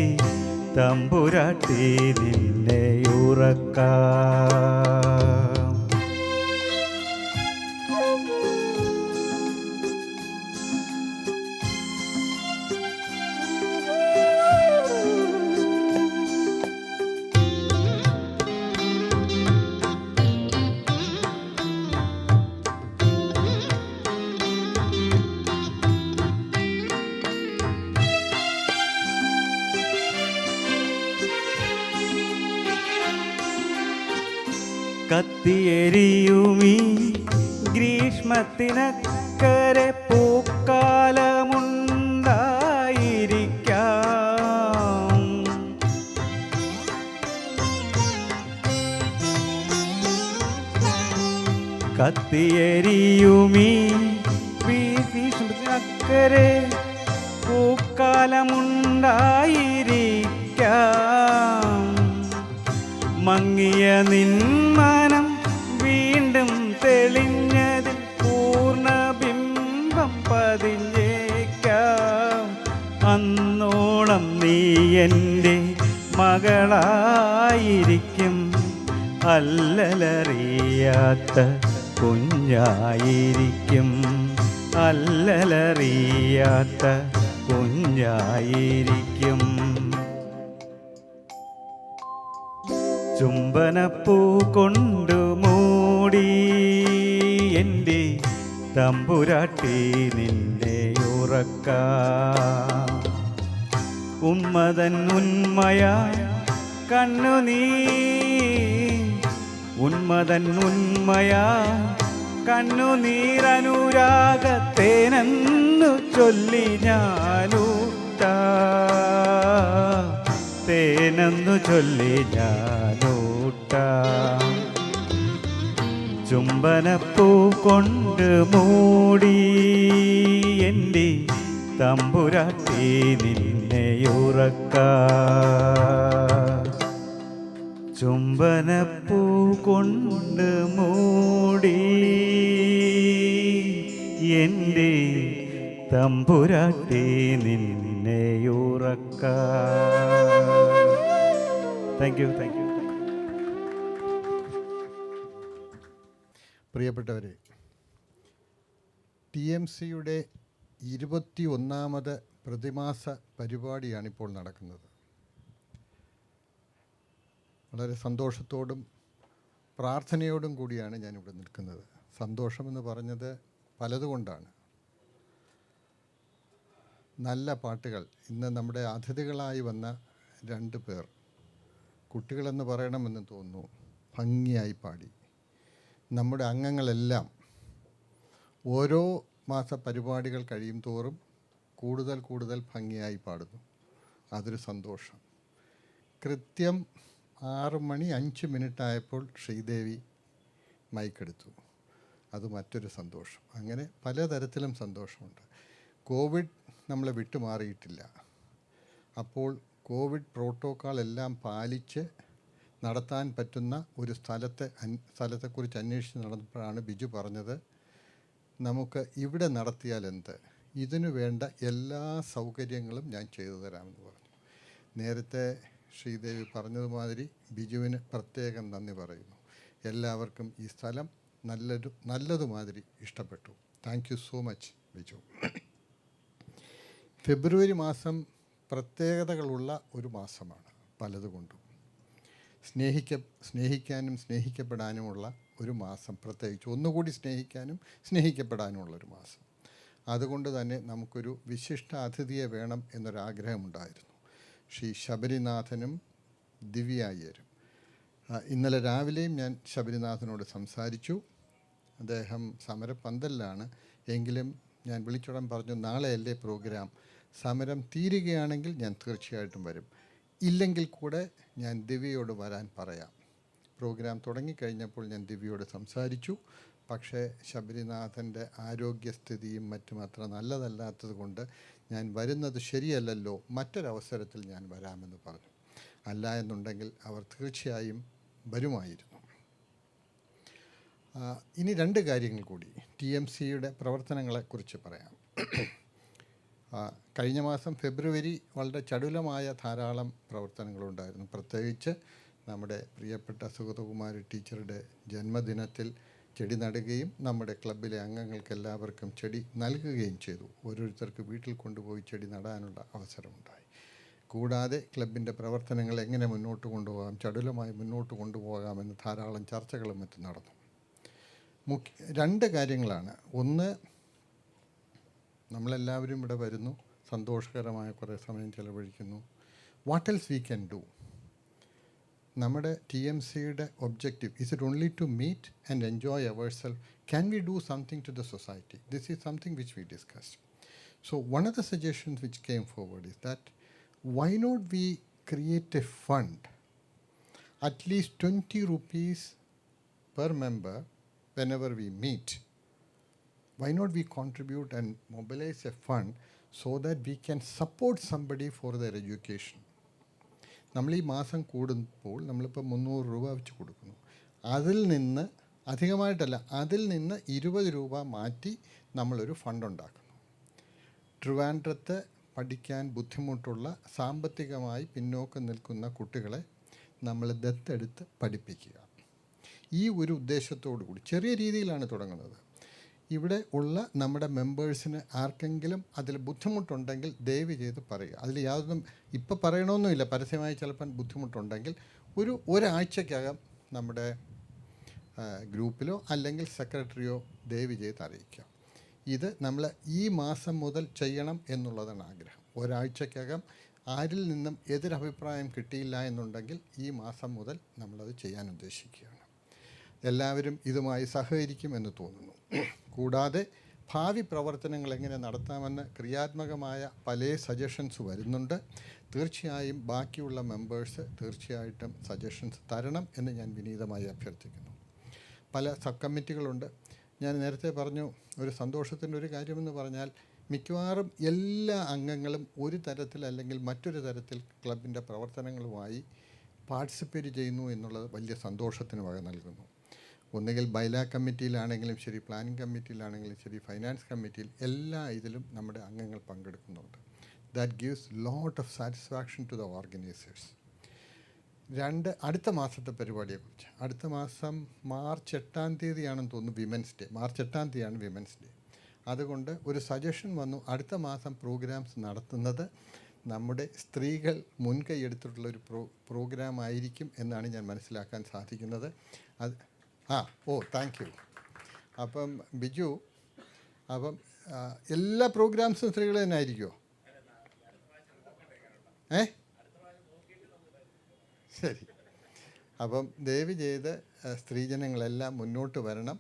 തമ്പുരാട്ടി നിന്നെ ഉറക്കാം. കത്തിയെരിയുമീ ഗ്രീഷ്മത്തിനക്കരെ പൂക്കാലമുണ്ടായിരിക്കാം. കത്തിയെരിയുമീ ഗ്രീഷ്മത്തിനക്കരെ പൂക്കാലമുണ്ടായിരിക്കാം. മങ്ങിയ നിന്മനം വീണ്ടും തെളിഞ്ഞതിൽ പൂർണ്ണബിംബം പതിഞ്ഞേക്കാം. അന്നോളം നീ എൻ്റെ മകളായിരിക്കും. അല്ലലറിയാത്ത കുഞ്ഞായിരിക്കും, അല്ലലറിയാത്ത കുഞ്ഞായിരിക്കും. ചുംബനപ്പൂ കൊണ്ടു മൂടി എൻ്റെ തമ്പുരാട്ടി നിന്നെ ഉറക്കാം. ഉന്മതൻ ഉന്മയാ കണ്ണുനീരനുരാഗത്തേനെന്നു ചൊല്ലി ഞാനൂട്ടാ, തേനെന്നു ചൊല്ലി ഞാനൂട്ടാ. ചുംബനപ്പൂ കൊണ്ട് മൂടി എൻ്റെ തമ്പുരാട്ടി നിന്നെ ഉറക്കാം. ചുംബനപ്പൂ കൊണ്ട് മൂടി എൻ്റെ തമ്പുരാട്ടി നിന്നെ ഉറക്കാം. Thank you. പ്രിയപ്പെട്ടവരെ, TMCയുടെ 21ാമത് പ്രതിമാസ പരിപാടിയാണിപ്പോൾ നടക്കുന്നത്. വളരെ സന്തോഷത്തോടും പ്രാർത്ഥനയോടും കൂടിയാണ് ഞാനിവിടെ നിൽക്കുന്നത്. സന്തോഷമെന്ന് പറഞ്ഞത് പലതുകൊണ്ടാണ്. നല്ല പാട്ടുകൾ, ഇന്ന് നമ്മുടെ അതിഥികളായി വന്ന 2 പേർ, കുട്ടികളെന്ന് പറയണമെന്ന് തോന്നുന്നു, ഭംഗിയായി പാടി. നമ്മുടെ അംഗങ്ങളെല്ലാം ഓരോ മാസ പരിപാടികൾ കഴിയും തോറും കൂടുതൽ ഭംഗിയായി പാടുന്നു. അതൊരു സന്തോഷം. കൃത്യം 6:05 ആയപ്പോൾ ശ്രീദേവി മൈക്കെടുത്തു. അത് മറ്റൊരു സന്തോഷം. അങ്ങനെ പലതരത്തിലും സന്തോഷമുണ്ട്. കോവിഡ് നമ്മളെ വിട്ടുമാറിയിട്ടില്ല. അപ്പോൾ കോവിഡ് പ്രോട്ടോക്കോൾ എല്ലാം പാലിച്ച് നടത്താൻ പറ്റുന്ന ഒരു സ്ഥലത്തെക്കുറിച്ച് അന്വേഷിച്ച് നടന്നപ്പോഴാണ് ബിജു പറഞ്ഞത്, നമുക്ക് ഇവിടെ നടത്തിയാൽ എന്ത്, ഇതിനു വേണ്ട എല്ലാ സൗകര്യങ്ങളും ഞാൻ ചെയ്തു തരാമെന്ന് പറഞ്ഞു. നേരത്തെ ശ്രീദേവി പറഞ്ഞതുമാതിരി ബിജുവിന് പ്രത്യേകം നന്ദി പറയുന്നു. എല്ലാവർക്കും ഈ സ്ഥലം നല്ലതുമാതിരി ഇഷ്ടപ്പെട്ടു. Thank you so much Biju. ഫെബ്രുവരി മാസം പ്രത്യേകതകളുള്ള ഒരു മാസമാണ് പലതുകൊണ്ടും. സ്നേഹിക്കാനും സ്നേഹിക്കപ്പെടാനുമുള്ള ഒരു മാസം, പ്രത്യേകിച്ച് ഒന്നുകൂടി സ്നേഹിക്കാനും സ്നേഹിക്കപ്പെടാനുമുള്ളൊരു മാസം. അതുകൊണ്ട് തന്നെ നമുക്കൊരു വിശിഷ്ട അതിഥിയെ വേണം എന്നൊരാഗ്രഹമുണ്ടായിരുന്നു. ശ്രീ ശബരിനാഥനും ദിവ്യ അയ്യരും. ഇന്നലെ രാവിലെയും ഞാൻ ശബരിനാഥനോട് സംസാരിച്ചു. അദ്ദേഹം സമരപ്പന്തലിലാണ്. എങ്കിലും ഞാൻ വിളിച്ചുടൻ പറഞ്ഞു, നാളെയല്ലേ പ്രോഗ്രാം, സമരം തീരുകയാണെങ്കിൽ ഞാൻ തീർച്ചയായിട്ടും വരും, ഇല്ലെങ്കിൽ കൂടെ ഞാൻ ദിവ്യയോട് വരാൻ പറയാം. പ്രോഗ്രാം തുടങ്ങിക്കഴിഞ്ഞപ്പോൾ ഞാൻ ദിവ്യയോട് സംസാരിച്ചു. പക്ഷേ ശബരിനാഥൻ്റെ ആരോഗ്യസ്ഥിതിയും മറ്റും അത്ര നല്ലതല്ലാത്തത് കൊണ്ട് ഞാൻ വരുന്നത് ശരിയല്ലല്ലോ, മറ്റൊരവസരത്തിൽ ഞാൻ വരാമെന്ന് പറഞ്ഞു. അല്ല എന്നുണ്ടെങ്കിൽ അവർ തീർച്ചയായും വരുമായിരുന്നു. ഇനി 2 കാര്യങ്ങൾ കൂടി TMCയുടെ പ്രവർത്തനങ്ങളെക്കുറിച്ച് പറയാം. കഴിഞ്ഞ മാസം ഫെബ്രുവരി വളരെ ചടുലമായ ധാരാളം പ്രവർത്തനങ്ങളുണ്ടായിരുന്നു. പ്രത്യേകിച്ച് നമ്മുടെ പ്രിയപ്പെട്ട സുഗതകുമാരി ടീച്ചറുടെ ജന്മദിനത്തിൽ ചെടി നടുകയും നമ്മുടെ ക്ലബിലെ അംഗങ്ങൾക്കെല്ലാവർക്കും ചെടി നൽകുകയും ചെയ്തു. ഓരോരുത്തർക്ക് വീട്ടിൽ കൊണ്ടുപോയി ചെടി നടാനുള്ള അവസരമുണ്ടായി. കൂടാതെ ക്ലബിൻ്റെ പ്രവർത്തനങ്ങൾ എങ്ങനെ മുന്നോട്ട് കൊണ്ടുപോകാം, ചടുലമായി മുന്നോട്ട് കൊണ്ടുപോകാമെന്ന് ധാരാളം ചർച്ചകളും മറ്റും നടന്നു. 2 കാര്യങ്ങളാണ്. ഒന്ന്, നമ്മളെല്ലാവരും ഇവിടെ വരുന്നു, സന്തോഷകരമായ കുറേ സമയം ചെലവഴിക്കുന്നു. What else we can do? നമ്മുടെ TMCയുടെ objective, is it only to meet and enjoy ourselves? Can we do something to the society? This is something which we discussed. So one of the suggestions which came forward is that why not we create a fund, at least 20 rupees per member whenever we meet. Why not we contribute and mobilize a fund so that we can support somebody for their education? നമ്മൾ ഈ മാസം കൂടുമ്പോൾ നമ്മളിപ്പോൾ 300 രൂപ വെച്ച് കൊടുക്കുന്നു. അതിൽ നിന്ന് അധികമായിട്ടല്ല, അതിൽ നിന്ന് 20 രൂപ മാറ്റി നമ്മളൊരു ഫണ്ട് ഉണ്ടാക്കുന്നു. ട്രിവാൻഡ്രത്ത് പഠിക്കാൻ ബുദ്ധിമുട്ടുള്ള, സാമ്പത്തികമായി പിന്നോക്കം നിൽക്കുന്ന കുട്ടികളെ നമ്മൾ ദത്തെടുത്ത് പഠിപ്പിക്കുക. ഈ ഒരു ഉദ്ദേശത്തോടു കൂടി ചെറിയ രീതിയിലാണ് തുടങ്ങുന്നത്. ഇവിടെ ഉള്ള നമ്മുടെ മെമ്പേഴ്സിന് ആർക്കെങ്കിലും അതിൽ ബുദ്ധിമുട്ടുണ്ടെങ്കിൽ ദയവ് ചെയ്ത് പറയുക. അതിൽ യാതൊന്നും ഇപ്പം പറയണമെന്നുമില്ല, പരസ്യമായി ചിലപ്പം ബുദ്ധിമുട്ടുണ്ടെങ്കിൽ ഒരാഴ്ചക്കകം നമ്മുടെ ഗ്രൂപ്പിലോ അല്ലെങ്കിൽ സെക്രട്ടറിയോ ദയവ് ചെയ്ത് അറിയിക്കുക. ഇത് നമ്മൾ ഈ മാസം മുതൽ ചെയ്യണം എന്നുള്ളതാണ് ആഗ്രഹം. ഒരാഴ്ചക്കകം ആരിൽ നിന്നും എതിരഭിപ്രായം കിട്ടിയില്ല എന്നുണ്ടെങ്കിൽ ഈ മാസം മുതൽ നമ്മളത് ചെയ്യാൻ ഉദ്ദേശിക്കുകയാണ്. എല്ലാവരും ഇതുമായി സഹകരിക്കുമെന്ന് തോന്നുന്നു. കൂടാതെ ഭാവി പ്രവർത്തനങ്ങൾ എങ്ങനെ നടത്താമെന്ന് ക്രിയാത്മകമായ പല സജഷൻസ് വരുന്നുണ്ട്. തീർച്ചയായും ബാക്കിയുള്ള മെമ്പേഴ്സ് തീർച്ചയായിട്ടും സജഷൻസ് തരണം എന്ന് ഞാൻ വിനീതമായി അഭ്യർത്ഥിക്കുന്നു. പല സബ് കമ്മിറ്റികളുണ്ട്. ഞാൻ നേരത്തെ പറഞ്ഞു, ഒരു സന്തോഷത്തിൻ്റെ ഒരു കാര്യമെന്ന് പറഞ്ഞാൽ മിക്കവാറും എല്ലാ അംഗങ്ങളും ഒരു തരത്തിൽ അല്ലെങ്കിൽ മറ്റൊരു തരത്തിൽ ക്ലബിൻ്റെ പ്രവർത്തനങ്ങളുമായി പാർട്ടിസിപ്പേറ്റ് ചെയ്യുന്നു എന്നുള്ളത് വലിയ സന്തോഷത്തിന് വക നൽകുന്നു. ഒന്നുകിൽ ബൈലാ കമ്മിറ്റിയിലാണെങ്കിലും ശരി, പ്ലാനിംഗ് കമ്മിറ്റിയിലാണെങ്കിലും ശരി, ഫൈനാൻസ് കമ്മിറ്റിയിൽ എല്ലാ ഇതിലും നമ്മുടെ അംഗങ്ങൾ പങ്കെടുക്കുന്നുണ്ട്. That gives lot of satisfaction to the organisers. അടുത്ത മാസത്തെ പരിപാടിയെക്കുറിച്ച്, അടുത്ത മാസം മാർച്ച് 8-ാം തീയതിയാണെന്ന് തോന്നുന്നു വിമൻസ് ഡേ. മാർച്ച് 8-ാം തീയതിയാണ് വിമൻസ് ഡേ. അതുകൊണ്ട് ഒരു സജഷൻ വന്നു, അടുത്ത മാസം പ്രോഗ്രാംസ് നടത്തുന്നത് നമ്മുടെ സ്ത്രീകൾ മുൻകൈ എടുത്തിട്ടുള്ളൊരു പ്രോഗ്രാം ആയിരിക്കും എന്നാണ് ഞാൻ മനസ്സിലാക്കാൻ സാധിക്കുന്നത്. Thank you. അപ്പം ബിജു, അപ്പം എല്ലാ പ്രോഗ്രാംസും സ്ത്രീകൾ തന്നെ ആയിരിക്കുമോ? ശരി. അപ്പം ദയവ് ചെയ്ത് സ്ത്രീജനങ്ങളെല്ലാം മുന്നോട്ട് വരണം.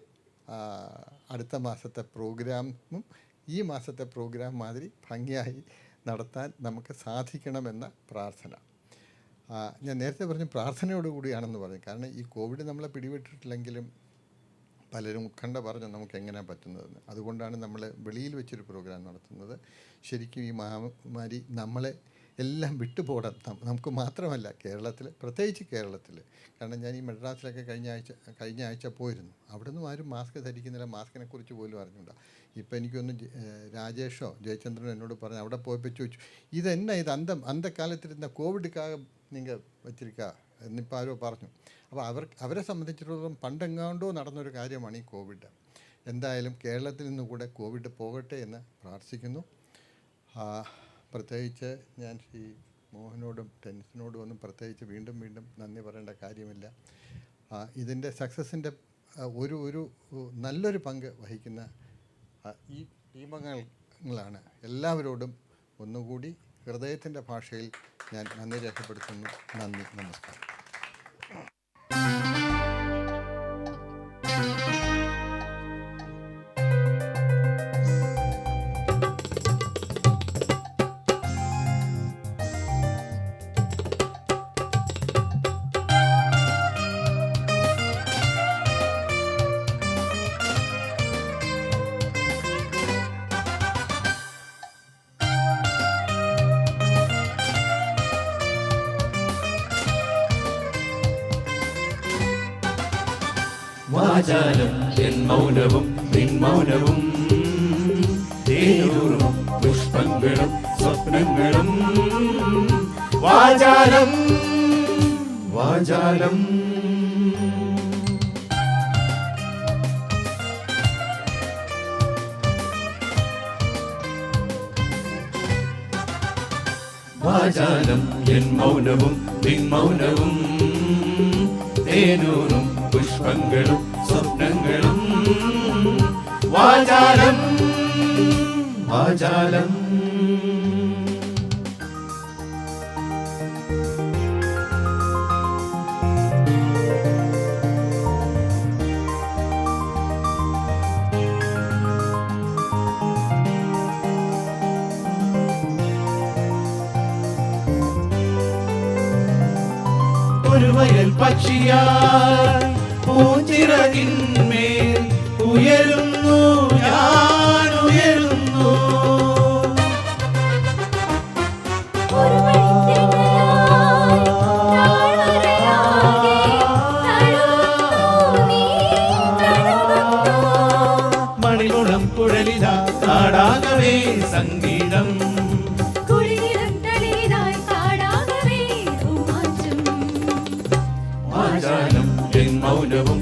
അടുത്ത മാസത്തെ പ്രോഗ്രാമും ഈ മാസത്തെ പ്രോഗ്രാം മാതിരി ഭംഗിയായി നടത്താൻ നമുക്ക് സാധിക്കണമെന്ന പ്രാർത്ഥന. ഞാൻ നേരത്തെ പറഞ്ഞു പ്രാർത്ഥനയോടുകൂടിയാണെന്ന് പറഞ്ഞു. കാരണം ഈ കോവിഡ് നമ്മളെ പിടിവിട്ടിട്ടില്ലെങ്കിലും പലരും ഉത്കണ്ഠ പറഞ്ഞു നമുക്ക് എങ്ങനെയാണ് പറ്റുന്നതെന്ന്. അതുകൊണ്ടാണ് നമ്മൾ വെളിയിൽ വെച്ചൊരു പ്രോഗ്രാം നടത്തുന്നത്. ശരിക്കും ഈ മഹാമാരി നമ്മളെ എല്ലാം വിട്ടുപോടാൻ നമുക്ക് മാത്രമല്ല, കേരളത്തിൽ, പ്രത്യേകിച്ച് കേരളത്തിൽ. കാരണം ഞാൻ ഈ മദ്രാസിലൊക്കെ കഴിഞ്ഞ ആഴ്ച പോയിരുന്നു. അവിടെ നിന്നും ആരും മാസ്ക് ധരിക്കുന്നില്ല, മാസ്കിനെ കുറിച്ച് പോലും അറിഞ്ഞൂടാ. ഇപ്പം എനിക്കൊന്ന് രാജേഷോ ജയചന്ദ്രനോ എന്നോട് പറഞ്ഞു, അവിടെ പോയപ്പോൾ ചോദിച്ചു, ഇതെന്നാ ഇത് அந்த കാലത്തിരുന്ന കോവിഡുക്കാக നിങ്ങൾ വച്ചിരിക്കുക എന്നിപ്പോൾ ആരോ പറഞ്ഞു. അപ്പോൾ അവരെ സംബന്ധിച്ചിടത്തോളം പണ്ടെങ്ങാണ്ടോ നടന്നൊരു കാര്യമാണ് ഈ കോവിഡ്. എന്തായാലും കേരളത്തിൽ നിന്ന് കൂടെ കോവിഡ് പോകട്ടെ എന്ന് പ്രാർത്ഥിക്കുന്നു. പ്രത്യേകിച്ച് ഞാൻ ശ്രീ മോഹനോടും ടെന്നിസിനോടും ഒന്നും പ്രത്യേകിച്ച് വീണ്ടും നന്ദി പറയേണ്ട കാര്യമില്ല. ഇതിൻ്റെ സക്സസിൻ്റെ ഒരു നല്ലൊരു പങ്ക് വഹിക്കുന്ന ഈ ടീമംഗങ്ങളാണ്. എല്ലാവരോടും ഒന്നുകൂടി ഹൃദയത്തിൻ്റെ ഭാഷയിൽ ഞാൻ നന്ദി രേഖപ്പെടുത്തുന്നു. നന്ദി, നമസ്കാരം. വാചാലം എൻ മൗനവും നിൻ മൗനവും തേനൂറും പുഷ്പങ്ങളും സ്വപ്നങ്ങളും വാചാലം വാചാലം വാചാലം എൻ മൗനവും നിൻ മൗനവും തേനൂറും പുഷ്പങ്ങളും സ്വപ്നങ്ങളും വാചാലം വാചാലം ഒരു വയൽ പക്ഷിയായി പൂഞ്ചിറകിന്മേൽ ഉയരുന്നു ഞാൻ ഉയരുന്നു മണികുളം കുഴലിത നാടാകവേ സംഗീതം വാചാലം എൻ മൗനവും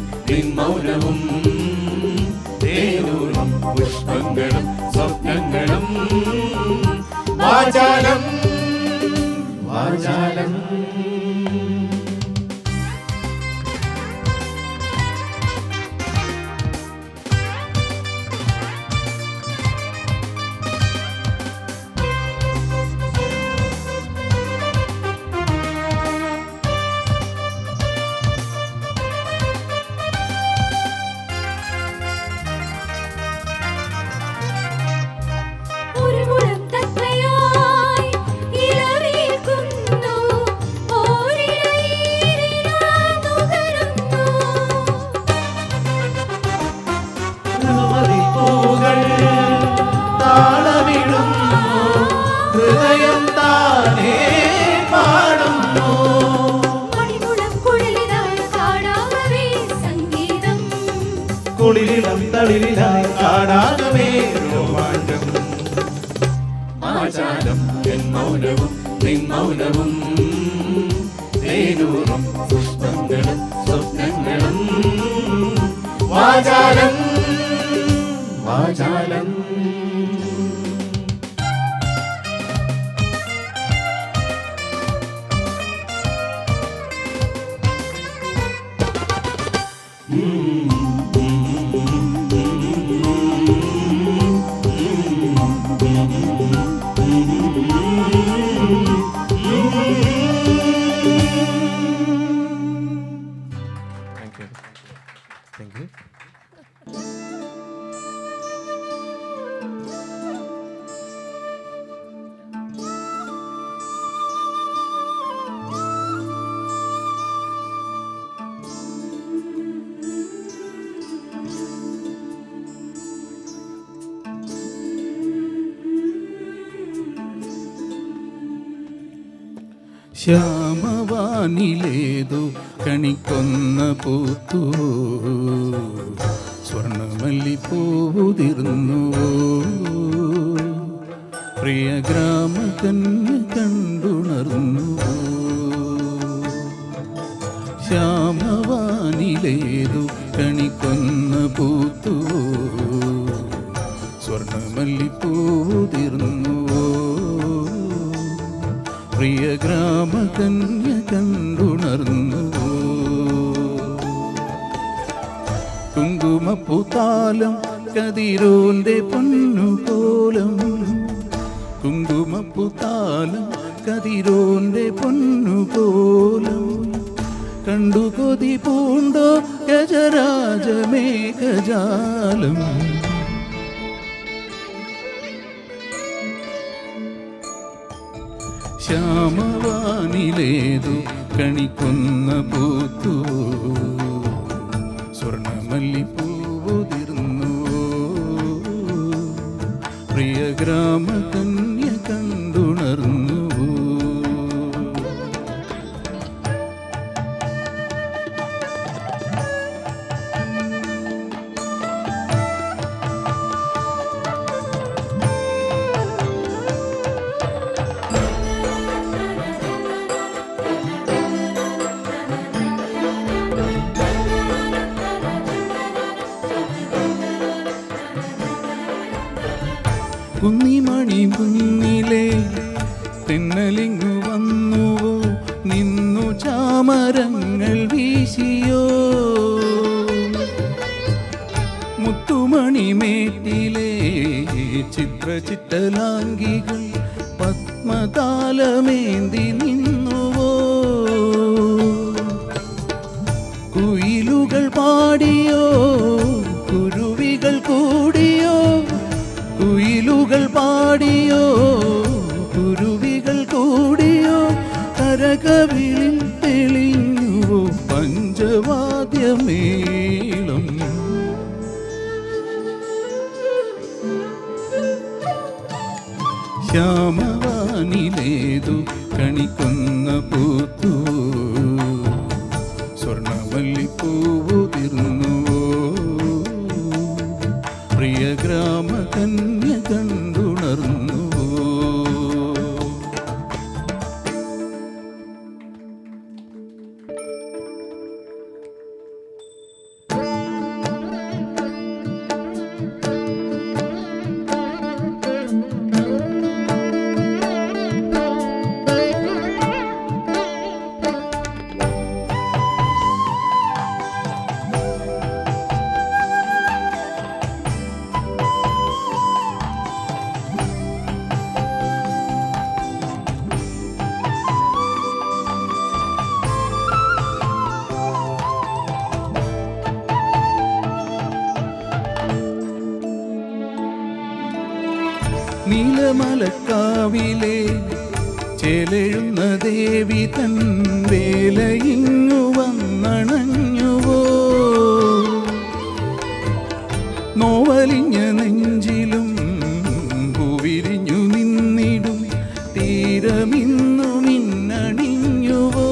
മൗനവും തേനൂറും പുഷ്പങ്ങളും സ്വപ്നങ്ങളും വാചാലം വാചാലം. ഒരു മുഴം തത്തയായി ഇലവേൽക്കുന്നു, ഓരിലയിരിനായി നുകരുന്നു. പൂകൾ താളമിടുന്നു, ഹൃദയം താനേ പാടുന്നു. മണിമുഴം കുഴലിനായി കാടാകവേ സംഗീതം. കുളിരിളം തളിരിലായി കാടാകമേ രോമാഞ്ചം. വാചാലം എൻ മൗനവും നിൻ മൗനവും തേനൂറും പുഷ്പങ്ങളും സ്വപ്നങ്ങളും വാചാലം വാചാലം. Thank you. ശ്യാമവാനിലേതു കണിക്കൊന്ന പൂത്തു, സ്വർണമല്ലിപ്പൂതിർന്നു, പ്രിയ ഗ്രാമകന്യ കണ്ടുണർന്നു. ശ്യാമവാനിലേതു കണിക്കൊന്ന പൂത്തു, സ്വർണമല്ലിപ്പൂതിർന്നു, പ്രിയ ഗ്രാമകന്യ കണ്ടുണർന്നു. കുങ്കുമപ്പൂത്താലം കതിരോന്റെ പൊന്നുകോലം, കുങ്കുമപ്പൂത്താലം കതിരോന്റെ പൊന്നുകോലം, കണ്ടു കൊതി പൂണ്ടോ ഗജരാജമേഘജാലം. ശ്യാമവാനിലേതു കണിക്കൊന്ന പൂത്തു, സ്വർണമല്ലിപ്പൂതിർന്നു, പ്രിയ ഗ്രാമകന്യ കണ്ടുണർന്നു. കുന്നിമണി കുന്നിലെ തെന്നലിങ്ങു വന്നുവോ, നിന്നു ചാമരങ്ങൾ വീശിയോ, മുത്തുമണിമേട്ടിലെ ചിത്രചിറ്റലാംഗികൾ പത്മതാലമേന്തി നിന്നുവോ, കുയിലുകൾ പാടിയോ കുരുവികൾ കൂടിയോ, കുയിലുകൾ പാടിയോ കുരുവികൾ കൂടിയോ, കരകവിളിൽ തെളിഞ്ഞുവോ പഞ്ചവാദ്യമേളം. ശ്യാമവാനിലേതു കണിക്കൊന്ന പൂത്തു, സ്വർണമല്ലിപ്പൂതിർന്നു, പ്രിയ ഗ്രാമകന്യ കണ്ടുണർന്നു. നീലമലക്കാവിലെ ചേലെഴുന്ന ദേവി തൻ വേലയിങ്ങു വന്നണഞ്ഞുവോ നോവലിഞ്ഞ നെഞ്ചിലും പൂവിരിഞ്ഞു നിന്നിടും തീരമിന്നു മിന്നണിഞ്ഞുവോ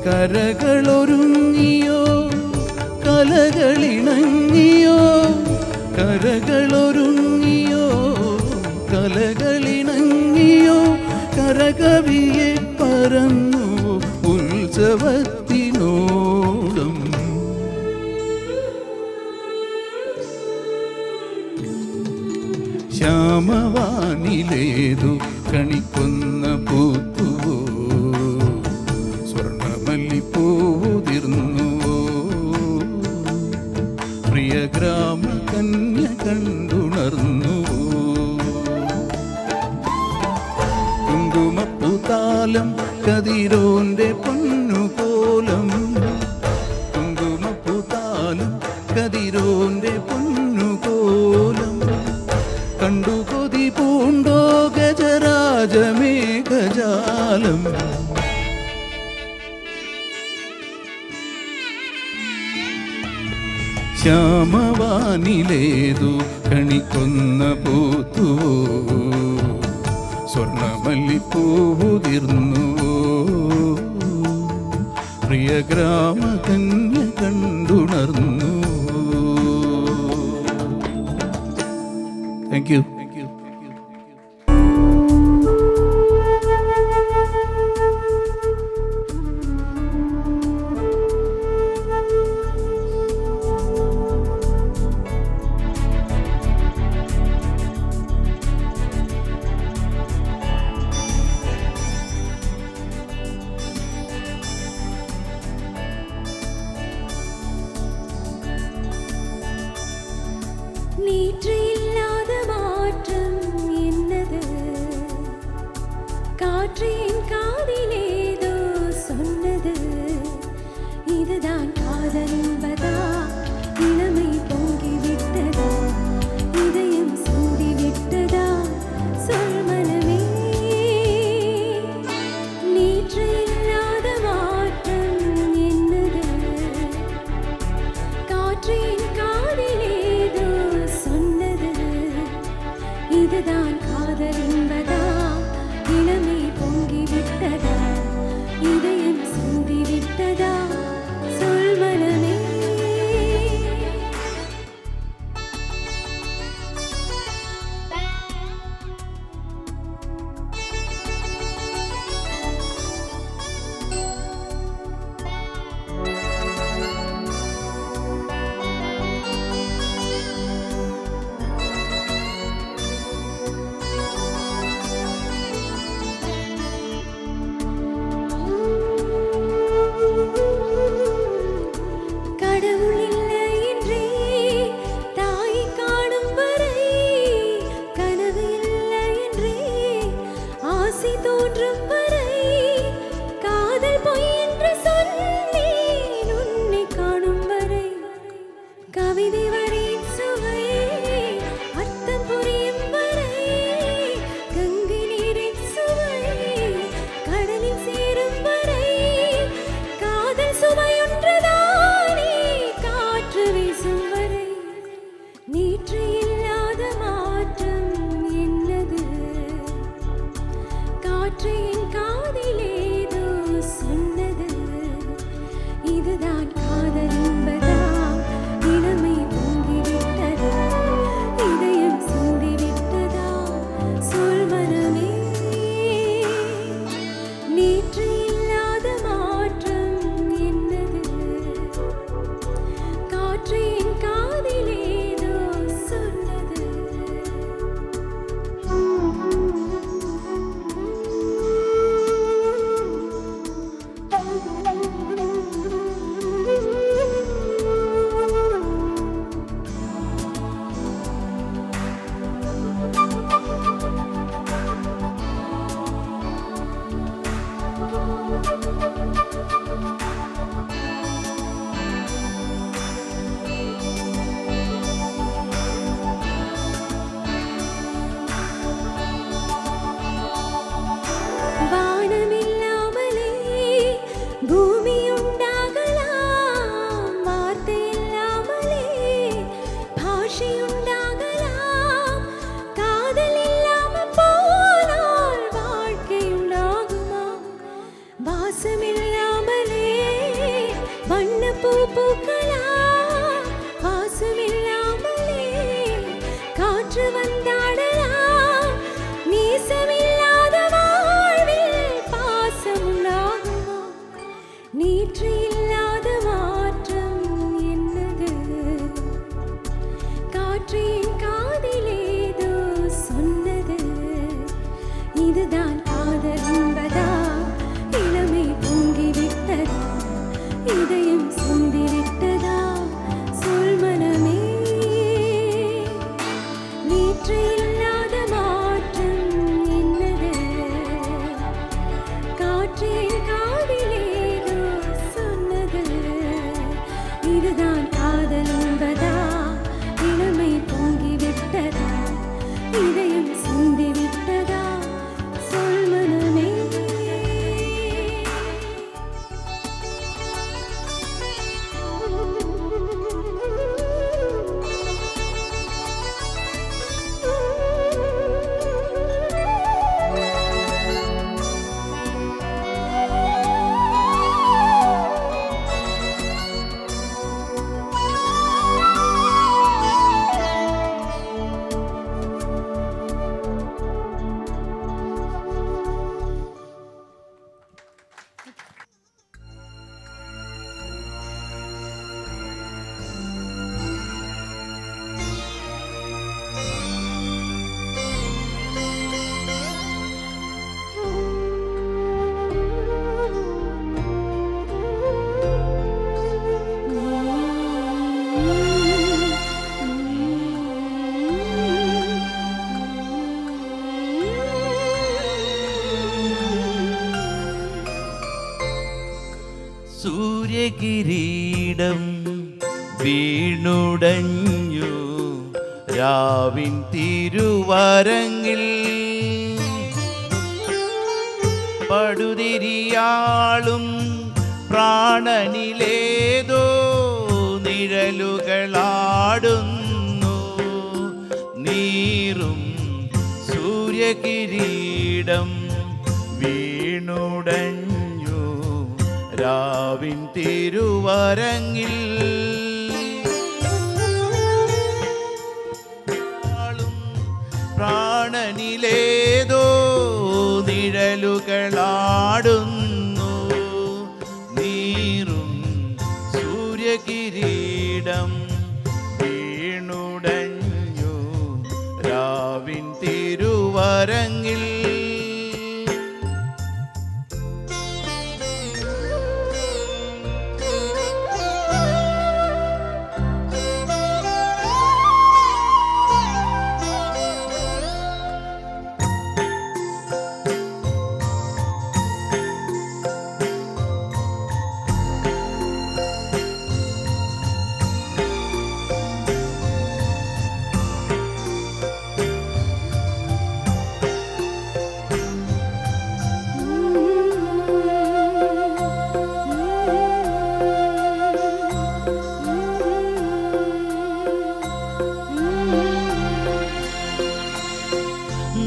കരകളൊരുങ്ങിയോ കലകളിണങ്ങിയോ കരകളൊരുങ്ങിയോ കലകളിണങ്ങിയോ കരകവിയെ പറന്നു ഉത്സവത്തിനോടും ശ്യാമവാനിലേതു കണിക്കൊന്ന പൂത്തുവോ സ്വർണമല്ലിപ്പൂതിർന്നുവോ പ്രിയ ഗ്രാമ കന്യ കണ്ടുണർന്നുവോ കുങ്കുമപ്പൂത്താലം കതിരോന്റെ പൊന്നുകോലം കുങ്കുമപ്പൂത്താലം കതിരോന്റെ പൊന്നുകോലം കണ്ടു കൊതി പൂണ്ടോ ഗജരാജമേഘജാലം ശ്യാമവാനിലേതു കണിക്കൊന്ന പൂത്തുവോ സ്വർണമല്ലിപ്പൂതിർന്നുവോ പ്രിയ ഗ്രാമ കന്യ കണ്ടുണർന്നു. Thank you. நேற்று இல்லாத மாற்றம் என்னது காற்றின் காதிலேதோ சொன்னது இதுதான் காதல் என்பதா இளமை பொங்கி விட்டதா இதயம் சூடி விட்டதா சொல் மனமே நேற்று இல்லாத மாற்றம் என்னது காற்றின் காதிலேதோ சொன்னது இதுதான் காதல் என்பதா இளமை பொங்கி விட்டதா இதயம் சூடி விட்டதா சொல் மனமே கடவுள் இல்லை என்றே தாயை காணும் வரை கனவு இல்லை என்றே ஆசை தோன்றும் வரை காதல் பொய் என்று சொன்னேன் உன்னை காணும் வரை கவிதை வரியின் சுவை அர்த்தம் புரியும் வரை கங்கை நீரின் சுவை கடலில் சேரும் வரை காதல் சுவையொன்றுதானே காற்று வீசும் வரை நேற்று இல்லாத மாற்றம் என்னது காற்று என் காதிலேதோ சொன்னது இதுதான் காதல் என்பதா இளமை பொங்கி விட்டதா இதயம் சூடி விட்டதா சொல் மனமே நேற்று இல்லாத மாற்றம் என்னது காற்று என் വീണുടഞ്ഞു രാവിൻ തിരുവരങ്ങിൽ പടുതിരിയാളും പ്രാണനിലേതോ നിഴലുകളാടുന്നു നീറും സൂര്യകിരീടം വീണുടഞ്ഞു രാവിൻ തിരുവരങ്ങിൽ പ്രാണനിലേതോ നിഴലുകളാടുന്നു നീറും സൂര്യകിരീടം വീണുടഞ്ഞു രാവിൻ തിരുവരങ്ങിൽ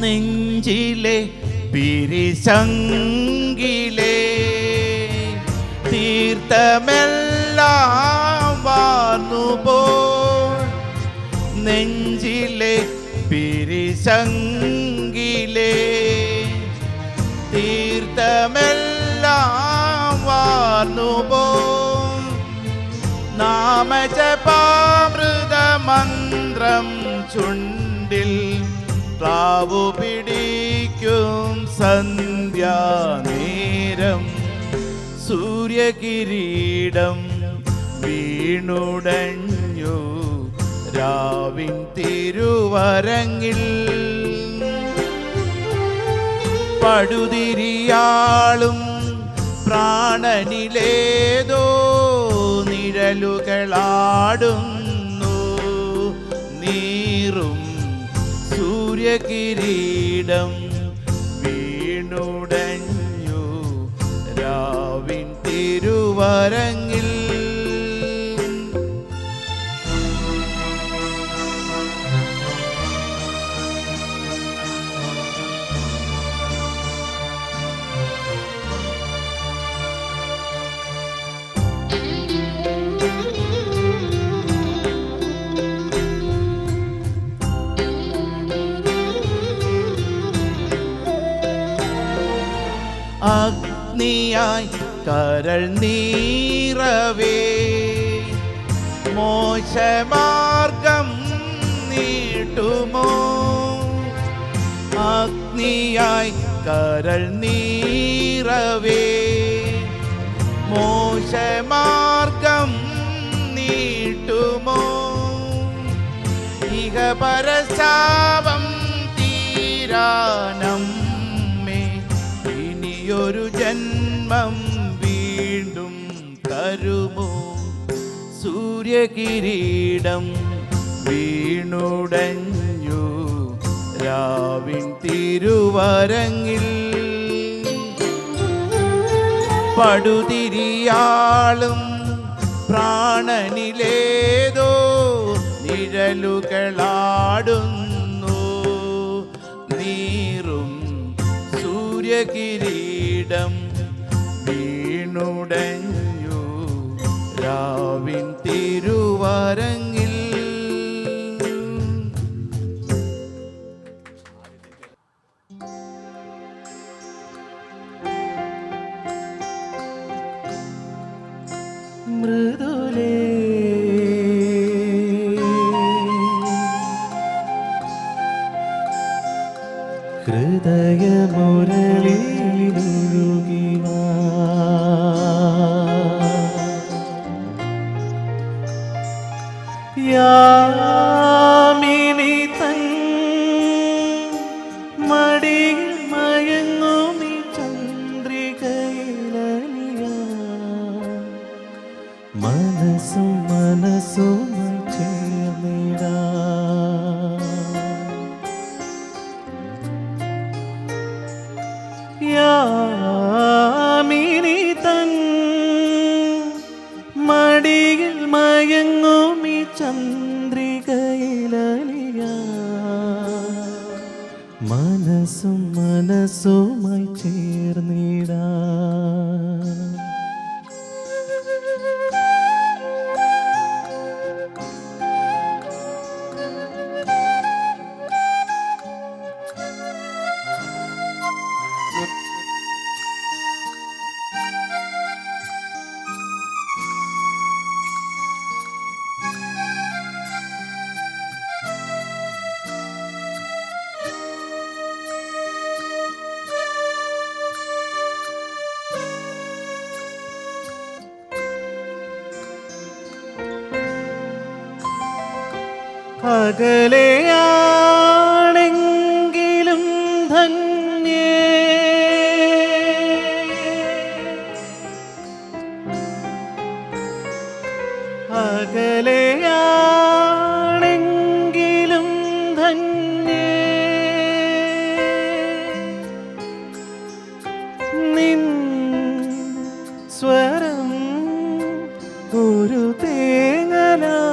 നെഞ്ചിലെ പിരിശങ്കിലെ തീർത്ഥമെല്ലാം വാർന്നുപോൾ നെഞ്ചിലെ പിരിശങ്കിലെ തീർത്ഥമെല്ലാം വാർന്നുപോൾ നാമജപാമൃതമന്ത്രം ചുണ്ടിൽ പ്രാവു പിടിക്കും സന്ധ്യാനേരം സൂര്യകിരീടം വീണുടഞ്ഞു രാവിൻ തിരുവരങ്ങിൽ പടുതിരിയാളും പ്രാണനിലേതോ നിഴലുകളാടുന്നു നീറും സൂര്യകിരീടം വീണുടഞ്ഞു രാവിൻ തിരുവരങ്ങിൽ അഗ്നിയായി കരൾ നീറവേ മോശമാർഗം നീട്ടുമോ അഗ്നിയായി കരൾ നീറവേ മോശമാർഗം നീട്ടുമോ ഇഹ പരശാപം തീരാനം ഒരു ജന്മം വീണ്ടും തരുമോ സൂര്യകിരീടം വീണുടഞ്ഞു രാവിൻ തിരുവരങ്ങിൽ പടുതിരിയാളും പ്രാണനിലേതോ നിഴലുകളാടുന്നു നീറും സൂര്യകിരീടം വീണുടഞ്ഞു രാവിൻ തിരുവരങ്ങിൽ മൃദുലേ ഹൃദയമുരളിയിലൊഴുകിവാ യാമിനി തൻ മടിയിൽ മയങ്ങുമി ചന്ദ്രികയിലലിയാ മനസ്സും മനസ്സും ചേർന്നു ചന്ദ്രികയിലലിയ മനസ്സും മനസ്സുമായി ചേർന്നിടാ. അകലെയാണെങ്കിലും ധന്യേ അകലെയാണെങ്കിലും ധന്യേ നിൻ സ്വരം ഒരു തേങ്ങലായി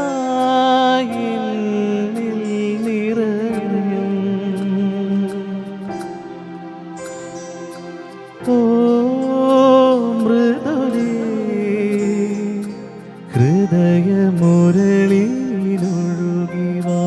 ഹൃദയമുരളിയിലൊഴുകിവാ.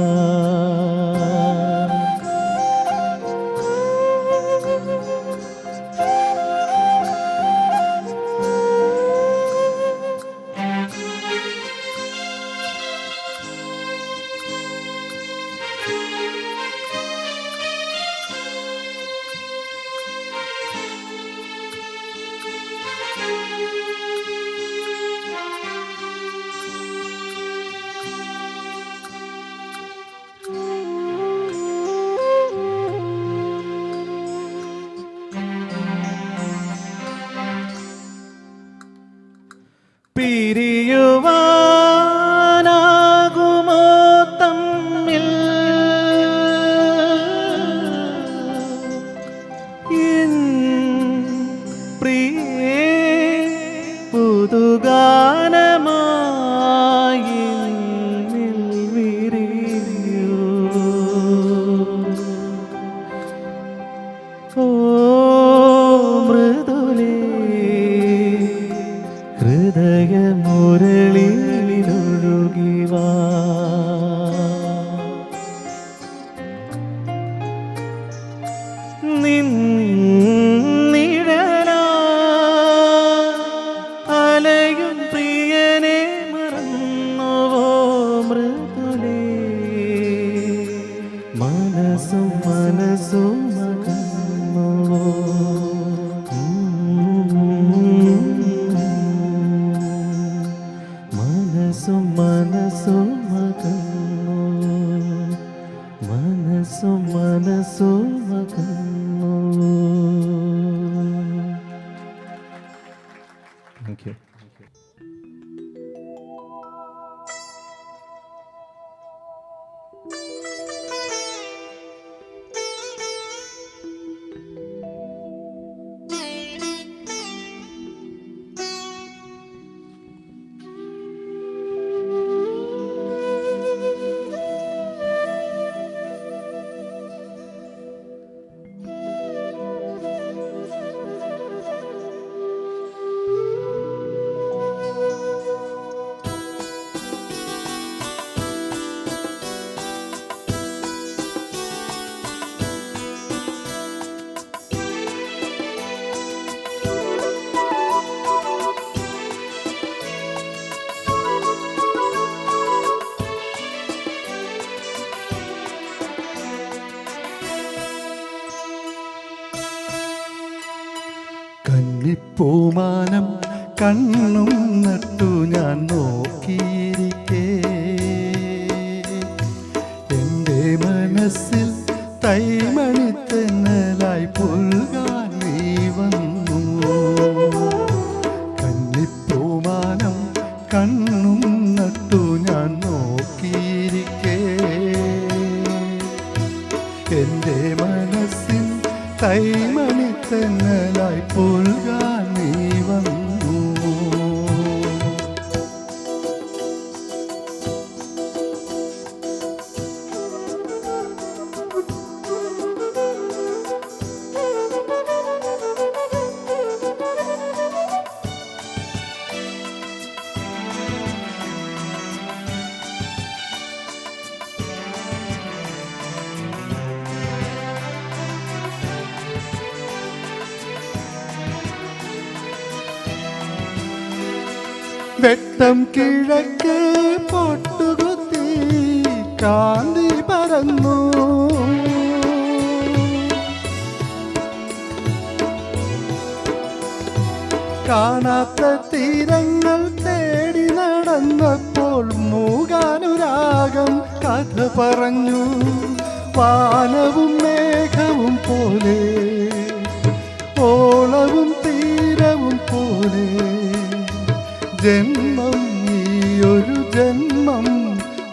പിരിയുവാനാകുമോ തമ്മിൽ എൻ പ്രിയേ പുതുഗാനമായി എന്നിൽ വിരിയൂ. ഓ മൃദുലേ ഹൃദയമുരളിയിലൊഴുകിവാ. നിന്നിഴലാ അലയും പ്രിയനെ മറന്നുവോ മൃദുലേ. മനസ്സും മനസ്സും മകന്നുവോ. മനസ്സും മനസ്സും മകന്നു. മനസ്സും മനസ്സും മകന്നു. Thank you. കന്നിപ്പൂമാനം കണ്ണും നട്ടു ഞാൻ നോക്കിയിരിക്കേ. എൻ്റെ മനസ്സിൽ തൈമണിത്തെന്നലായി പുൽകാൻ നീ വന്നു. കന്നിപ്പൂമാനം കണ്ണും നട്ടു ഞാൻ നോക്കിയിരിക്കേ. എൻ്റെ മനസ്സിൽ തൈമണിത്തെന്നലായി പുൽകാൻ നീ വന്നു. വെട്ടം കിഴക്ക് പൊട്ടുകുത്തി കാന്തി പരന്നു. കാണാത്ത തീരങ്ങൾ തേടി നടന്നപ്പോൾ മൂകാനുരാഗം കഥ പറഞ്ഞു. വാനവും മേഘവും പോലെ, ഓളവും തീരവും പോലെ, ജന്മം നീയൊരു ജന്മം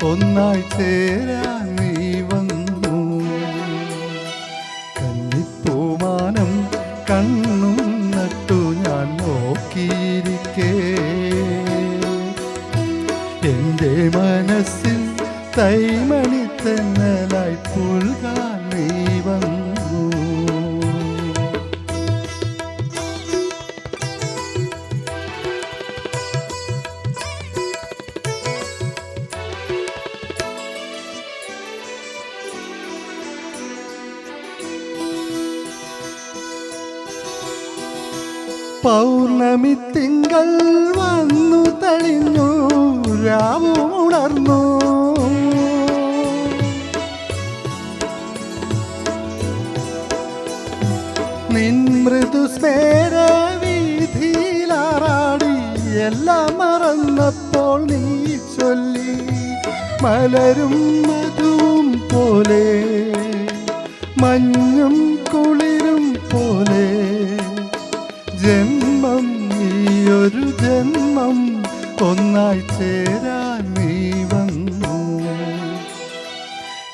ഒന്നായി ചേരാൻ നീ വന്നു. കന്നിപ്പൂമാനം കണ്ണും നട്ടു ഞാൻ നോക്കിയിരിക്കേ, എൻ്റെ മനസ്സിൽ തൈമണി തെന്നലായി പുൽകാൻ നീ വന്നു. പൗർണമി തിങ്കൾ വന്നു തെളിഞ്ഞു, രാവും ഉണർന്നു. നിൻ മൃദുസ്മേര വീഥിയിലാറാടി എല്ലാം മറന്നപ്പോൾ നീ ചൊല്ലി, മലരും മധുവും പോലെ, മഞ്ഞും കുളിരും പോലെ, ജന്മം നീയൊരു ജന്മം ഒന്നായി ചേരാൻ നീ വന്നു.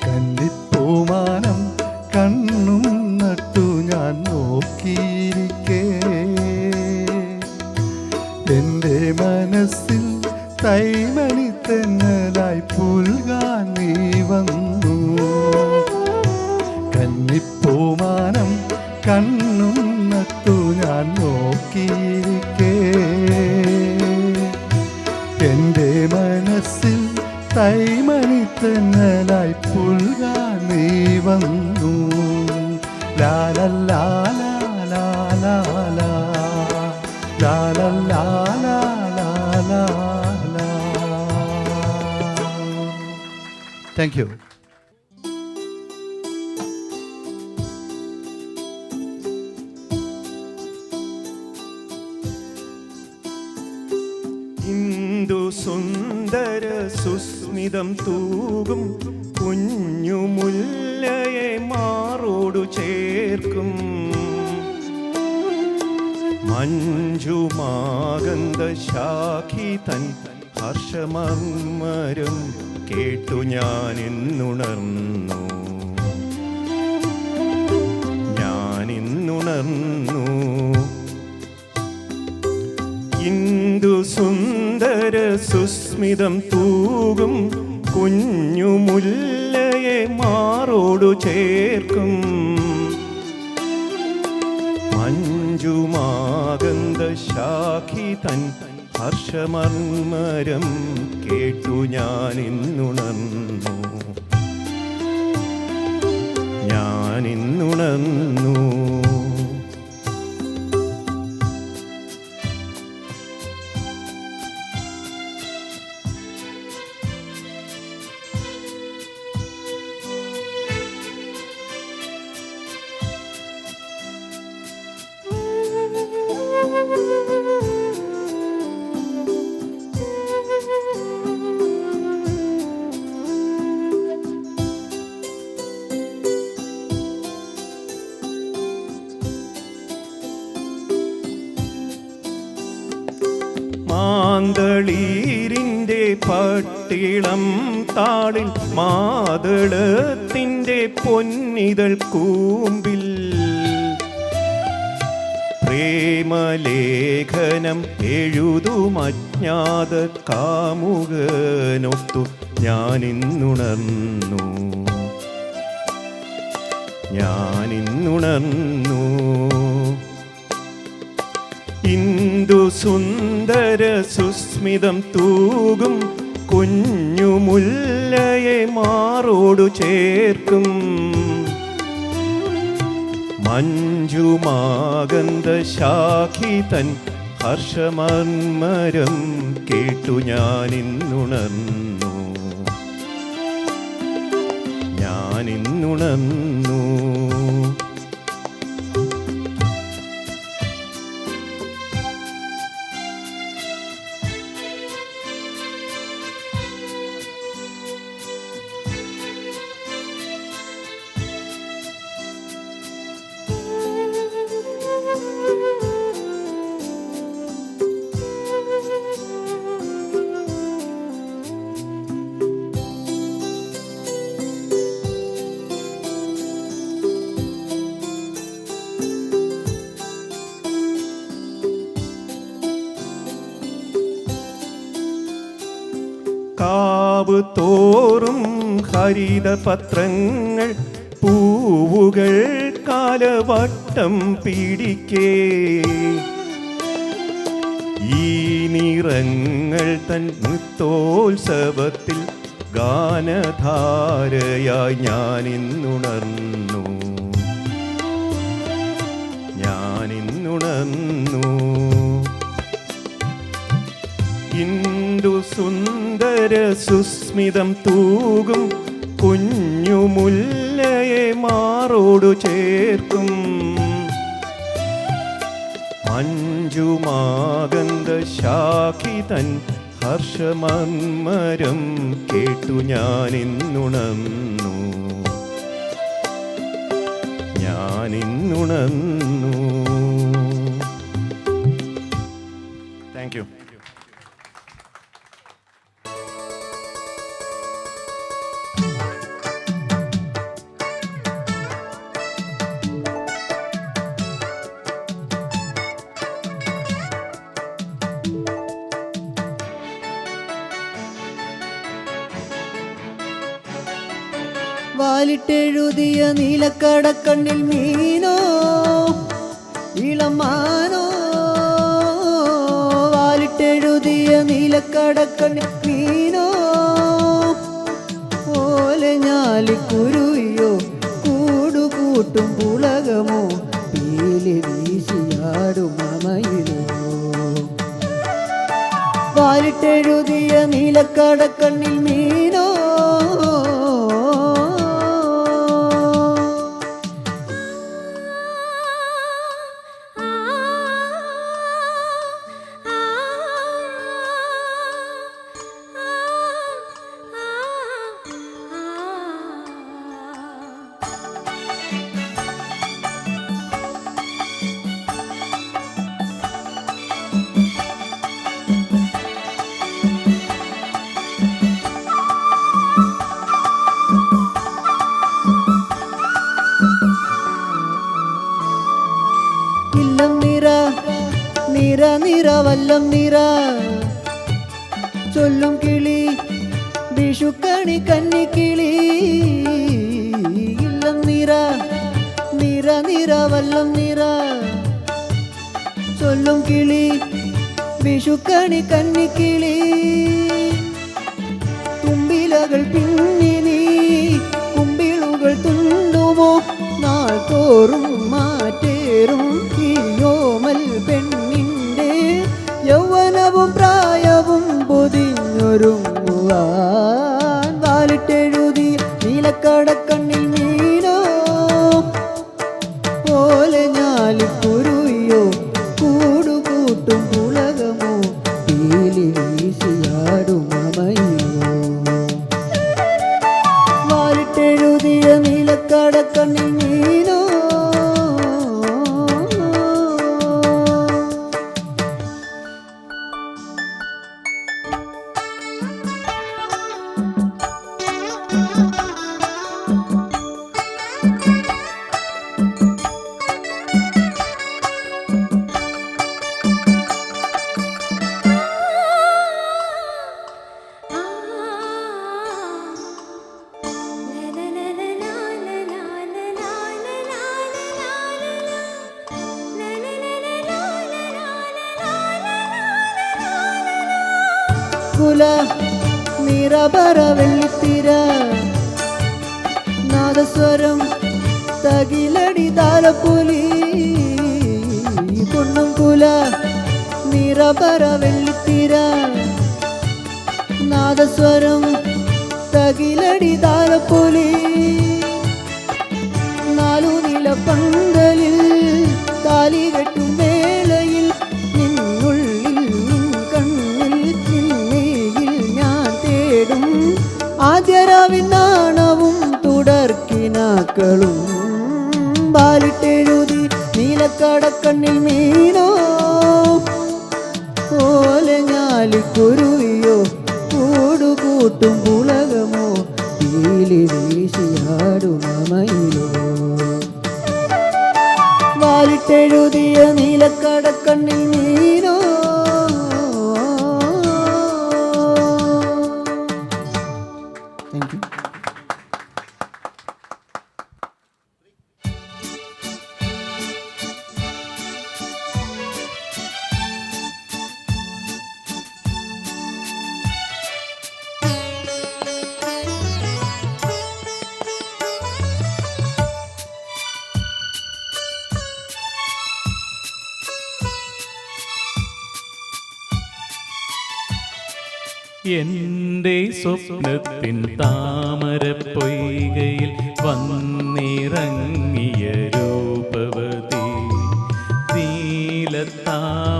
കന്നിപ്പൂമാനം കണ്ണും നട്ടു ഞാൻ നോക്കിയിരിക്കേ, എൻ്റെ മനസ്സിൽ തൈമണി തെന്നലായി പുൽകാൻ നീ വന്നു. കന്നിപ്പൂമാനം കണ്ണും നട്ടു ഞാൻ നോക്കിയിരിക്കേ, എൻ്റെ മനസ്സിൽ തൈമണി തെന്നലായി പുൽകാൻ നീ വന്നു. ലാലല്ലാ ലാലാ ലാലാ ലാലല്ലാ ലാലാ. Thank you. ഇന്ദു സുന്ദര സുസ്മിതം തൂകും കുഞ്ഞു മുല്ലയെ മാറോടു ചേർക്കും. മഞ്ജുമാകന്ത ശാഖി തൻ ഹർഷമർമ്മരം കേട്ടു ഞാനിന്നുണർന്നു. ഇന്ദു സുന്ദര സുസ്മിതം തൂകും കുഞ്ഞു മുല്ലയെ മാറോടു ചേർക്കും. മഞ്ജുമാകന്ത ശാഖി തൻ ഹർഷമർമ്മരം കേട്ടു ഞാനിന്നുണർന്നു. മാന്തളീരിൻ്റെ പട്ടിളം താളിൽ മാതളത്തിൻ്റെ പൊന്നിതൾ കൂമ്പിൽ പ്രേമലേഖനം എഴുതും അജ്ഞാത കാമുകനൊത്തു ഞാനിന്നുണർന്നു. ഇന്ദു സുന്ദര സുസ്മിതം തൂകും കുഞ്ഞു മുല്ലയെ മാറോടു ചേർക്കും. മഞ്ജുമാകന്ത ശാഖി തൻ ഹർഷമർമ്മരം കേട്ടു ഞാനിന്നുണർന്നു. ഞാനിന്നുണർന്നു. കാവ് തോറും ഹരിതപത്രങ്ങൾ പൂവുകൾ കാലവട്ടം പിടിക്കേ. ഈ നിറങ്ങൾ തൻ നൃത്തോത്സവത്തിൽ ഗാനധാരയായി ഞാനിന്നുണർന്നു. ഞാനിന്നുണർന്നു. ഇന്ദു സുന്ദര സുസ്മിതം തൂകും കുഞ്ഞുമുല്ലയെ മാറോടു ചേർക്കും. മഞ്ജുമാകന്ത ശാഖിതൻ ഹർഷമർമ്മരം കേട്ടു ഞാനിന്നുണർന്നു. ഞാനിന്നുണർന്നു. Thank you. വാലിട്ടെഴുതിയ നീലക്കടക്കണ്ണിൽ മീനോ ഇളമാനോ. വാലിട്ടെഴുതിയ നീലക്കടക്കണ്ണിൽ മീനോ പോലെ ഞാലിക്കുരുവിയോ കൂടുകൂട്ടും പുളകമോ പീലി വീശിയാടും അമയിലോ. വാലിട്ടെഴുതിയ നീലക്കടക്കണ്ണിൽ മീനോ നിറ നിറ വല്ലം നിറ ചൊല്ലും കിളി വിഷുക്കണി കന്നിക്കിളി. ഇല്ലം നിറ നിറ നിറ വല്ലം നിറ ചൊല്ലും കിളി വിഷുക്കണി കന്നിക്കിളി. തുമ്പിലകൾ പിന്നി നീ കുമ്പിളുകൾ തുണ്ടുമോ നാൾ തോറും മാറ്റേറും ഈയോമൽ പെണ്ണിൻ്റെ യൗവനവും പ്രായവും പൊതിഞ്ഞൊരുങ്ങുവാൻ. വാലിട്ടെഴുതി നീലക്കടക്കണ്ണിൽ മീനോ പോലെ ഞാലിക്കുരുവിയോ കൂടുകൂട്ടും പുളകമോ പീലി വീശിയാടും അമയിലോ. വാലിട്ടെഴുതിയ നീലക്കടക്കണ്ണിൽ മീനോ കുല നിറബറ വെള്ളിത്തിര നാദസ്വരം തകിലടി താലപ്പൊലി. പൊണ്ണും കുല നിറപറ വെള്ളിത്തിര നാദസ്വരം തകിലടി താലപ്പൊലി നാലു നില പന്തലിൽ താലി കെട്ടും വേളയിൽ നിന്നുള്ളിൽ നിൻ കണ്ണിൽ നിന്നേയിൽ ഞാൻ തേടും ആദ്യരാവിൻ നാണവും തുടർക്കിനാക്കളും ബാലിട്ടെഴുതി നീലക്കടക്കണ്ണിൽ മീനോ പോലെ ഞാലിക്കുരുവിയോ കൂടുകൂട്ടും പുളകമോ തീലി വീശിയാടുമയിലോ വാലിട്ടെഴുതിയ നീലക്കടക്കണ്ണിൽ മീനോ താങ്ക് യു. എൻ്റെ സ്വപ്നത്തിൻ താമരപ്പൊയ്കയിൽ വന്നിറങ്ങിയ രൂപവതി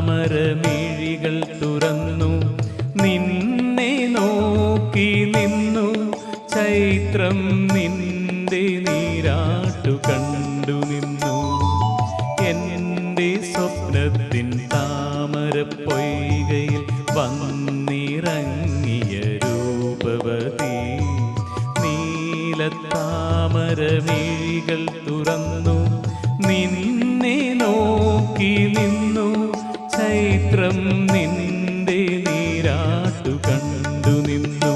നീലത്താമരമിഴികൾ തുറന്നു നിന്നെ നോക്കി നിന്നു ചൈത്രം നിന്റെ നീരാട്ടു കണ്ടു നിന്നു എൻ്റെ സ്വപ്നത്തിൻ താമരപ്പൊയ്കയിൽ വന്നിറങ്ങിയ രൂപവതി നീലത്താമരമിഴികൾ തുറന്നു നിന്നെ നോക്കി നിന്നു ചൈത്രം നിന്റെ നീരാട്ടു കണ്ടു നിന്നു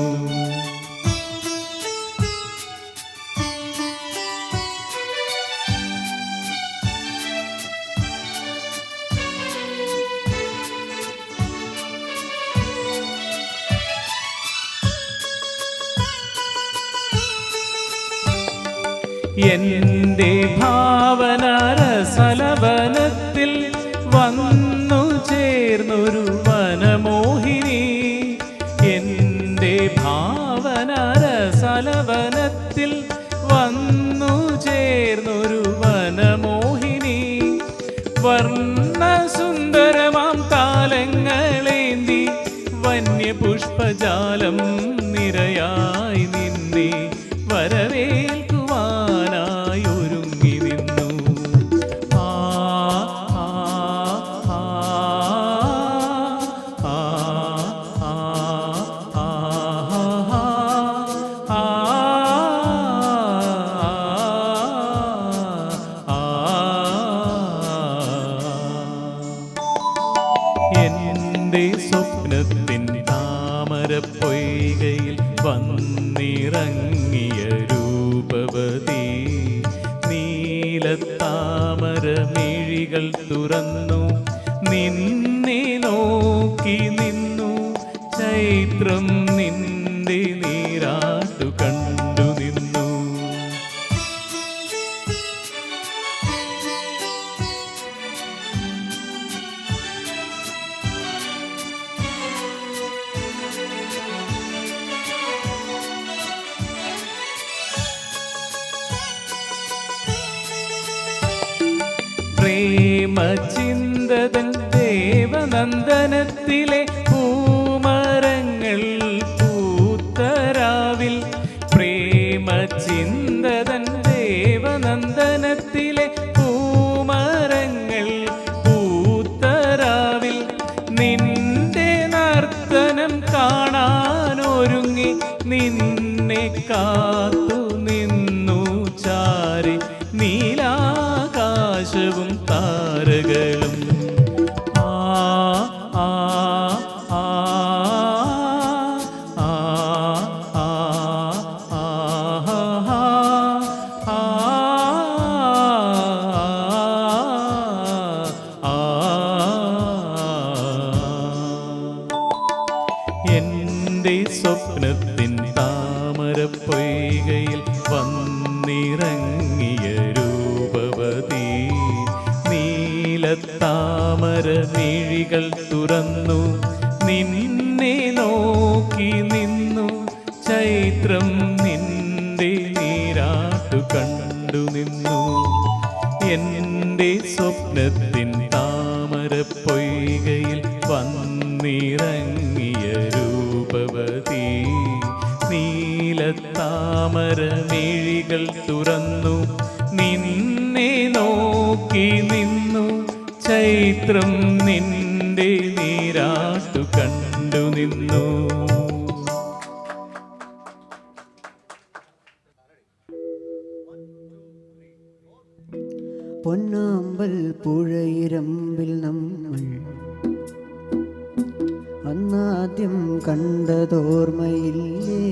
എൻ്റെ ഭാവനരസലവനത്തിൽ വന്നു ചേർന്നൊരു വനമോഹിനി എൻ്റെ ഭാവനരസലവനത്തിൽ വന്നു ചേർന്നൊരു വനമോഹിനി വർണ്ണസുന്ദരമാം താലങ്ങളേന്തി വന്യപുഷ്പജാലം നിരയായി നിന്നെ വരവേൽക്കുവാനായി ഒരുങ്ങി നിന്നു ആ ആ ആ ആ ആ ആ എൻ്റെ സ്വപ്നത്തിൻ താമരപ്പൊയ്കയിൽ വന്നിറങ്ങിയ രൂപവതി നീലത്താമരമിഴികൾ തുറന്നു നിന്നെ നോക്കി നിന്നു ചൈത്രം നിന്റെ നീരാട്ടു കണ്ടു നിന്നു പ്രേമചിന്തതൻ ദേവനന്ദനത്തിലെ പൂമരങ്ങൾ പൂത്തരാവിൽ പ്രേമചിന്തതൻ ദേവനന്ദനത്തിലെ പൂമരങ്ങൾ പൂത്തരാവിൽ നിന്റെ നർത്തനം കാണാനൊരുങ്ങി നിന്നെ കാത്തു നിന്നു ചാരി നീലാകാശവും താരകളും ആ ആ ആ ആ ആ എൻ്റെ സ്വപ്നത്തിൻ താമരപ്പൊയ്കയിൽ വന്നിറങ്ങിയ രൂപവതി നീലത്താമരമിഴികൾ നീലത്താമര മിഴികൾ തുറന്നു നിന്നെ നോക്കി നിന്നു ചൈത്രം നിന്റെ നീരാട്ടു കണ്ടു നിന്നു എൻ്റെ സ്വപ്നത്തിൻ താമര പൊയ്കയിൽ വന്നിറങ്ങിയ രൂപവതി നീലത്താമര മിഴികൾ തുറന്നു നിന്നെ നോക്കി നിന്നു ചൈത്രം നിന്റെ നീരാട്ടു കണ്ടു നിന്നു. പൊന്നാമ്പൽ പുഴയിരമ്പിൽ നമ്മൾ അന്നാദ്യം കണ്ടതോർമ്മയില്ലേ?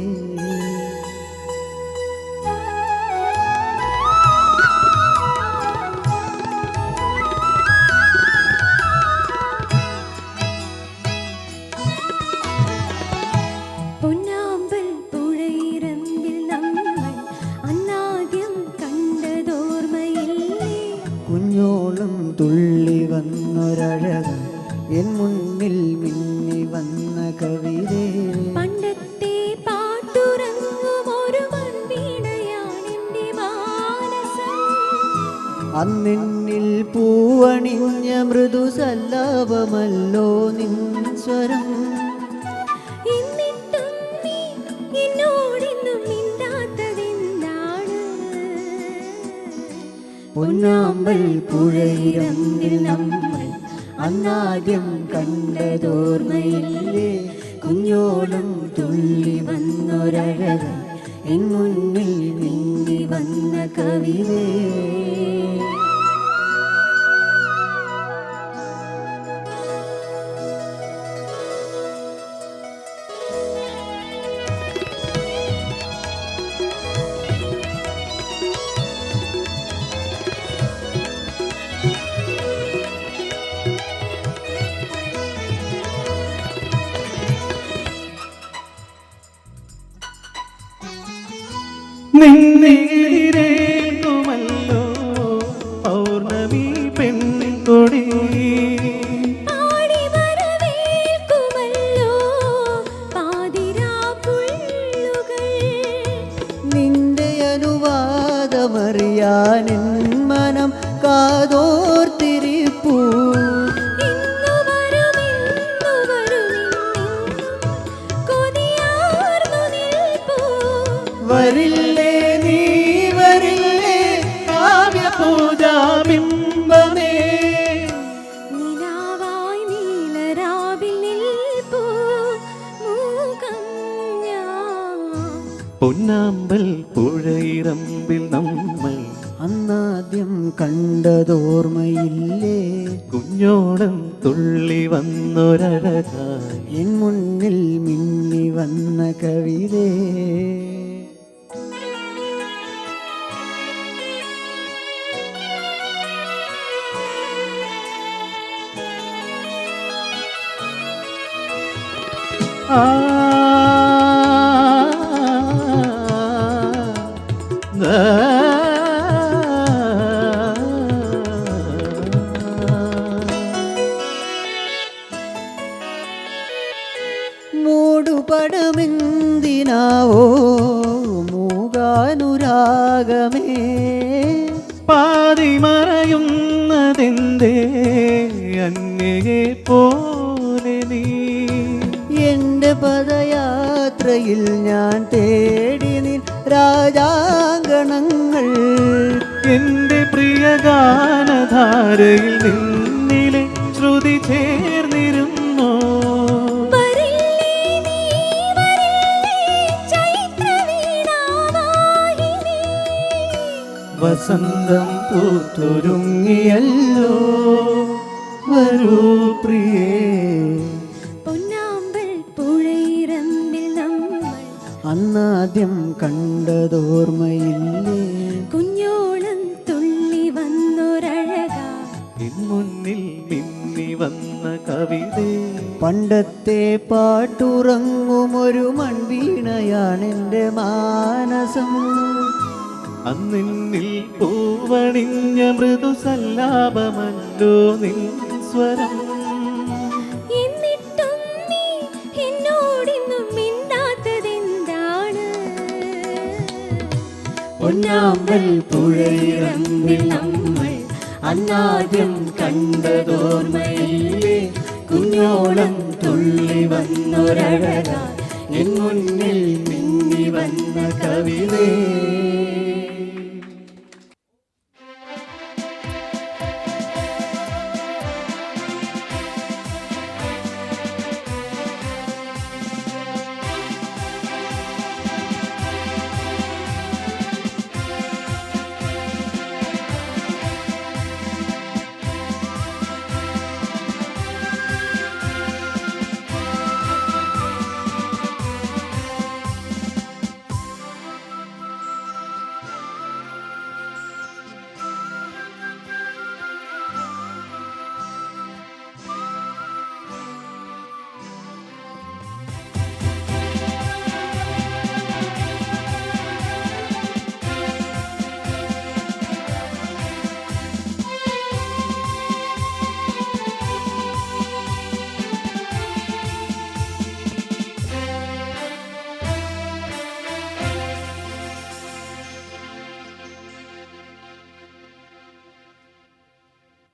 പൊന്നാമ്പൽ പുഴയിരമ്പിൽ നമ്മൾ അന്നാദ്യം കണ്ടതോർമ്മയില്ലേ? കുഞ്ഞോളം തുള്ളി വന്നൊരഴക എൻ മുന്നിൽ മിന്നി വന്ന കവിതേ. പണ്ടത്തെ പാട്ടുറങ്ങും ഒരു മൺവീണയാണെന്റെ മാനസം. അന്നിന്നിൽ പൂവണിഞ്ഞ മൃദുസല്ലാപമല്ലോ നിൻ സ്വരം. എന്നിട്ടും നീ എന്നോടിന്നും മിണ്ടാത്തതെന്താണ്? പൊന്നാമ്പൽ പുഴയിരമ്പിൽ നമ്മൾ അന്നാദ്യം കണ്ടതോർമ്മയില്ലേ? കുഞ്ഞോളം തുള്ളി വന്നൊരഴക എൻ മുന്നിൽ മിന്നി വന്ന കവിതേ. നിന്നിരേൽക്കുമല്ലോ പൗർണമി പെൺകൊടി പാടി വരവേൽക്കുമല്ലോ പാതിരാപ്പുള്ളുകൾ. നിന്റെ അനുവാദമറിയാനെൻ മനം കാതോർത്തിരിപ്പൂ. ഇന്നു വരുമെന്നു വരുമെന്നെന്നും കൊതിയാർന്നു നിൽപ്പൂ. വരില്ലേ നീ വരില്ലേ കാവ്യപൂജാബിംബമേ നിലാവായി നീലരാവിൽ നിൽപ്പൂ മൂകം ഞാൻ. പൊന്നാമ്പൽ പുഴയിറമ്പിൽ നമ്മൾ അന്നാദ്യം കണ്ടതോർമ്മയില്ലേ? കുഞ്ഞോളം തുള്ളി വന്നൊരഴകായി എൻ മുന്നിൽ മിന്നി വന്ന കവിതേ. ആ മൂടുപടമെന്തിനാവോ മൂകാനുരാഗമേ? പാതി മറയുന്നതെന്തേ അന്യയെ പോലെ നീ എന്റെ പദയാത്രയിൽ ഞാൻ തേടി നിൻ രാജാങ്കണങ്ങൾ. എന്റെ പ്രിയ ഗാനധാരയിൽ നിന്നിലെ ശ്രുതി ചേർന്നിരുന്നോ? വരില്ലേ നീ വരില്ലേ ചൈത്രവീണാവാഹിനി. വസന്തം പൂത്തൊരുങ്ങിയല്ലോ വരൂ പ്രിയേ. പൊന്നാമ്പൽ പുഴയിരമ്പിൽ നമ്മൾ അന്നാദ്യം കണ്ടതോർമ്മയില്ലേ? കുഞ്ഞോളം തുള്ളി വന്നൊരഴക എൻ മുന്നിൽ മിന്നി വന്ന കവിതേ. പണ്ടത്തെ പാട്ടുറങ്ങുമൊരു മൺവീണയാണെൻ്റെ മാനസം. അന്നിൽ പൂ പൂവണിഞ്ഞ മൃദുസല്ലാപമല്ലോ നിൻ സ്വരം. എന്നിട്ടും നീ എന്നോടിന്നും മിണ്ടാത്തതെന്താണ്? പൊന്നാമ്പൽ പുഴയിറമ്പിൽ നമ്മൾ അന്നാദ്യം കണ്ടതോർമ്മയില്ലേ? കുഞ്ഞോളം തുള്ളി വന്നൊരഴകാ എൻ മുന്നിൽ മിന്നി വന്ന കവിതേ.